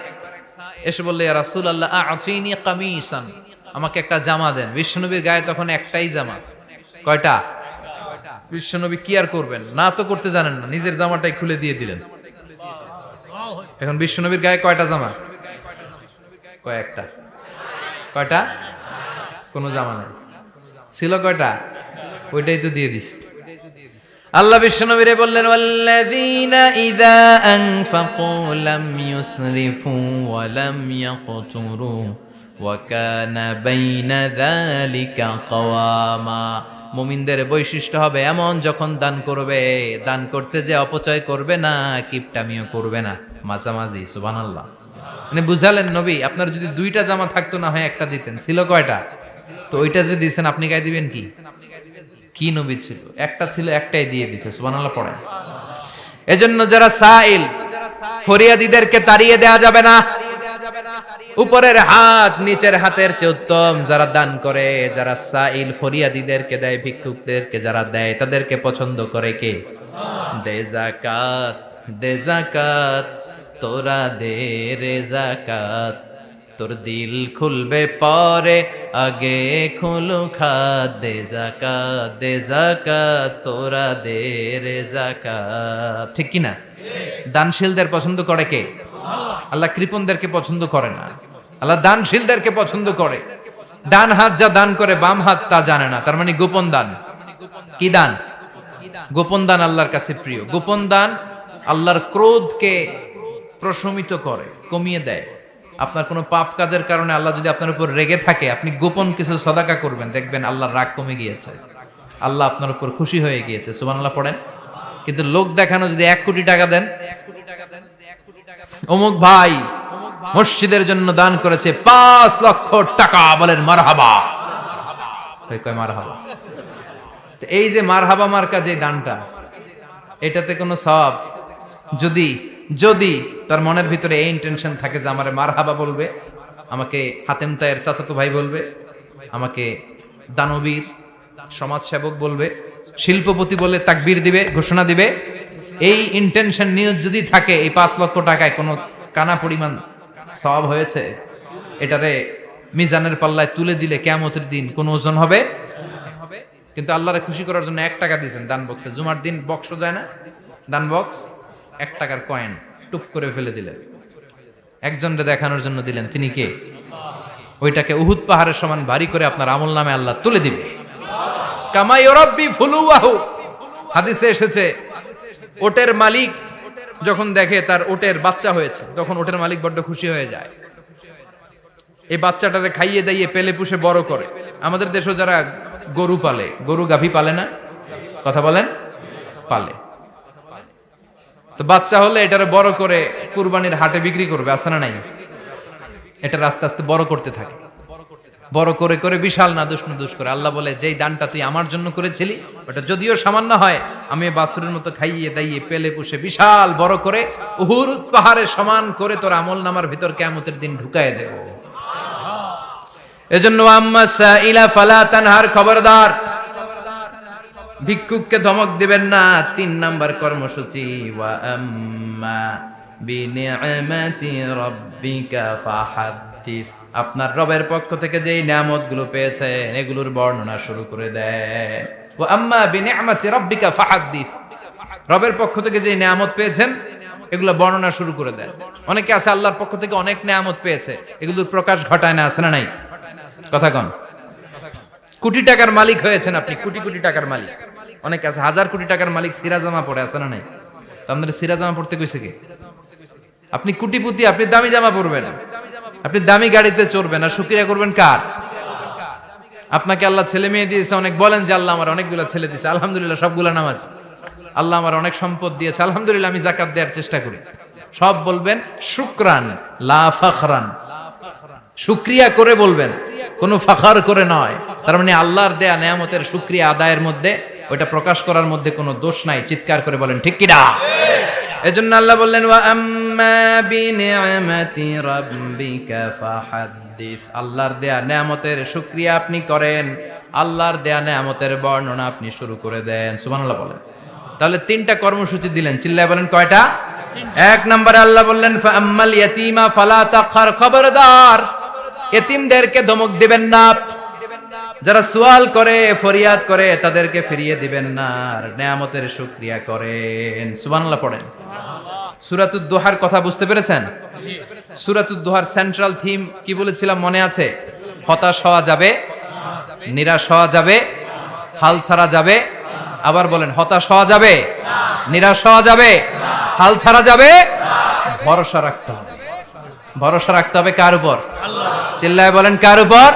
এসে বললে, ইয়া রাসূলুল্লাহ আ'তিনি কামিসান, আমাকে একটা জামা দেন। বিশ্বনবীর গায়ে তখন একটাই জামা। কয়টা? বিশ্বনবী কি আর করবেন, না তো করতে জানেন না, নিজের জামাটাই খুলে দিয়ে দিলেন। এখন বিশ্বনবীর গায়ে কয়টা জামা? কয়েকটা। কয়টা? কোনো জামা নাই। ছিল কয়টা? ওইটাই তো দিয়ে দিস। আল্লাহ বিশ্বনবীরে বললেন, ওয়াল্লাযীনা ইযা আনফাকু লাম ইউসরিফু ওয়া লাম ইয়াকতুরু ওয়া কানা বাইনা যালিকা কাওয়ামা। মুমিনদের বৈশিষ্ট্য হবে এমন, যখন দান করবে, দান করতে যে অপচয় করবে না, কিপটামিও করবে না, মাঝামাঝি। সুবহানাল্লাহ। মানে বুঝালেন নবী, আপনার যদি দুইটা জামা থাকতো না হয় একটা দিতেন। ছিল কয়টা? তো ওইটা যে দিয়েছেন আপনি গায়ে দিবেন কি? কি নবী ছিল? একটা ছিল, একটাই দিয়ে দিছে। সুবহানাল্লাহ পড়েন। এজন্য যারা সাইল, ফরিয়াদীদেরকে তাড়িয়ে দেয়া যাবে না। উপরের হাত নিচের হাতের চেয়ে উত্তম। যারা দান করে, যারা সাইল ফরিয়াদীদেরকে দেয়, ভিক্ষুকদেরকে যারা দেয়, তাদেরকে পছন্দ করে কে? দে যাকাত, দে যাকাত, তোরা দে রে যাকাত, তোর দিল খুলবে পরে, আগে খুলু খাত। দে যাকাত, দে যাকাত, তোরা দে রে যাকাত। ঠিক কি না? দানশীলদের পছন্দ করে কে? আল্লাহ কৃপণদেরকে পছন্দ করে না, আল্লাহ দানশীলদেরকে পছন্দ করে। ডান হাত যা দান করে, বাম হাত তা জানে না, তার মানে গোপন দান। কি দান? গোপন দান আল্লাহর কাছে প্রিয়। গোপন দান আল্লাহর ক্রোধকে প্রশমিত করে, কমিয়ে দেয়। আপনার কোনো পাপ কাজের কারণে আল্লাহ যদি আপনার উপর রেগে থাকে, আপনি গোপন কিছু সদাকা করবেন, দেখবেন আল্লাহর রাগ কমে গিয়েছে, আল্লাহ আপনার উপর খুশি হয়ে গিয়েছে। সুবহানাল্লাহ পড়েন। কিন্তু লোক দেখানো যদি 1 কোটি টাকা দেন, অমুক ভাই মসজিদের জন্য দান করেছে 5 লক্ষ টাকা, বলেন মারহাবা। কয় মারহাবা। তো এই যে মারহাবা মার্কা যে দানটা, এটাতে কোনো সওয়াব, যদি যদি তার মনের ভিতরে এই ইন্টেনশন থাকে যে আমারে মারহাবা বলবে, আমাকে হাতেম তায়ের চাচাতো ভাই বলবে, আমাকে দানবীর সমাজসেবক বলবে, শিল্পপতি বলে তাকবীর দিবে, ঘোষণা দিবে, এই ইন্টেনশন নিয়ে যদি থাকে, এই 5 লক্ষ টাকায় কোনো কানা পরিমাণ সওয়াব হয়েছে, এটারে মিজানের পাল্লায় তুলে দিলে কিয়ামতের দিন কোন ওজন হবে? কিন্তু আল্লাহরে খুশি করার জন্য 1 টাকা দিয়েছেন দান বক্সে। জুমার দিন বক্স যায় না, দান বক্স, 1 টাকার কয়েন টুপ করে ফেলে দিলেন, একজনকে দেখানোর জন্য দিলেন। তিনি কে? ওইটাকে উহুদ পাহাড়ের সমান ভারী করে আপনার আমল নামে আল্লাহ তুলে দিবে। কামা ইউরাব্বি ফুলুয়াহু, হাদিসে এসেছে, ওটের মালিক যখন দেখে তার ওটের বাচ্চা হয়েছে, তখন ওটের মালিক বড্ড খুশি হয়ে যায়। এই বাচ্চাটারে খাইয়ে দাইয়ে পেলে পুষে বড় করে। আমাদের দেশে যারা গরু পালে, গরু গাভী পালে না? কথা বলেন। পালে। তো বাচ্চা হলে এটারে বড় করে কুরবানির হাটে বিক্রি করবে, আছে না নাই? এটা আস্তে আস্তে বড় করতে থাকে, বড় করে করে বিশাল নাদুস করে। আল্লাহ বলে, যেই দানটা তুই আমার জন্য করেছিলি, ওটা যদিও সামান্য হয়, আমি বাছুরের মতো খাইয়ে দাইয়ে পেলে পুষে বিশাল বড় করে উহুদ পাহাড়ের সমান করে তোর আমল নামার ভিতর কিয়ামতের দিন ঢুকায় দেব। এজন্য আম্মা সাইলা ফালা তানহার, খবরদার ভিক্ষুককে ধমক দিবেন না। 3 নাম্বার কর্মসূচি, ওয়া আম্মা বিনিআমাতি রাব্বিকা ফাহাদ্দিস। আপনার রবের পক্ষ থেকে যেই নিয়ামতগুলো পেয়েছেন, এগুলোর বর্ণনা শুরু করে দেয়। ওয়া আম্মা বিনিআমাতি রাব্বিকা ফাহাদ্দিস, রবের পক্ষ থেকে যেই নিয়ামত পেয়েছেন, এগুলো বর্ণনা শুরু করে দেন। অনেকে আছে আল্লাহর পক্ষ থেকে অনেক নিয়ামত পেয়েছে, এগুলোর প্রকাশ ঘটায় না, আছে না নাই? কথা কন। কোটি টাকার মালিক হয়েছেন আপনি, কোটি কোটি টাকার মালিক। অনেকে আছে 1000 কোটি টাকার মালিক, সিরাজামা পড়ে, আছে না নাই? তো আপনাদের সিরাজামা পড়তে কইছে কে? আপনি কোটিপতি, আপনি দামি জামা পরবেন, আপনি দামি গাড়িতে চড়বেন, আর শুকরিয়া করবেন কার? আপনাকে আল্লাহ ছেলে মেয়ে দিয়েছে অনেক, বলেন যে আল্লাহ আমার অনেকগুলা ছেলে দিয়েছে, আলহামদুলিল্লাহ, সবগুলা নামাজ। আল্লাহ আমার অনেক সম্পদ দিয়েছে, আলহামদুলিল্লাহ, আমি যাকাত দেওয়ার চেষ্টা করি। সব বলবেন শুকরান লা ফাখরান, শুকরিয়া করে বলবেন, কোনো ফাখার করে নয়। তার মানে আল্লাহর দেয়া নিয়ামতের শুকরিয়া আদায়ের মধ্যে, ওটা প্রকাশ করার মধ্যে কোনো দোষ নাই। চিৎকার করে বলেন ঠিক কি না? এজন্য আল্লাহ বললেন, ওয়া আম্মা বিনিআমাতি রাব্বিকা ফাহাদ্দিস, আল্লাহর দেয়া নিয়ামতের শুকরিয়া আপনি করেন, আল্লাহর দেয়া নিয়ামতের বর্ণনা আপনি শুরু করে দেন। সুবহানাল্লাহ বলেন। তাহলে 3টা কর্মসূচি দিলেন, চিল্লায় বলেন কয়টা? 1 নম্বরে আল্লাহ বললেন, ফা আম্মাল ইয়াতীমা ফালা তাকহার, খবরদার এতিমদেরকে ধমক দিবেন না। যারা সুয়াল করে, ফরিয়াদ করে, তাদেরকে ফিরিয়ে দিবেন না, আর নিয়ামতের শুকরিয়া করেন। সুবহানাল্লাহ পড়েন। সূরাতুদ দোহার কথা বুঝতে পেরেছেন? সূরাতুদ দোহার সেন্ট্রাল থিম কি বলেছিলাম মনে আছে? হতাশ হওয়া যাবে, নিরাশ হওয়া যাবে, হাল ছাড়া যাবে। আবার বলেন, হতাশ হওয়া যাবে, নিরাশ হওয়া যাবে, হাল ছাড়া যাবে, ভরসা রাখতে হবে। ভরসা রাখতে হবে কার উপর? চিল্লায় বলেন, কার উপর?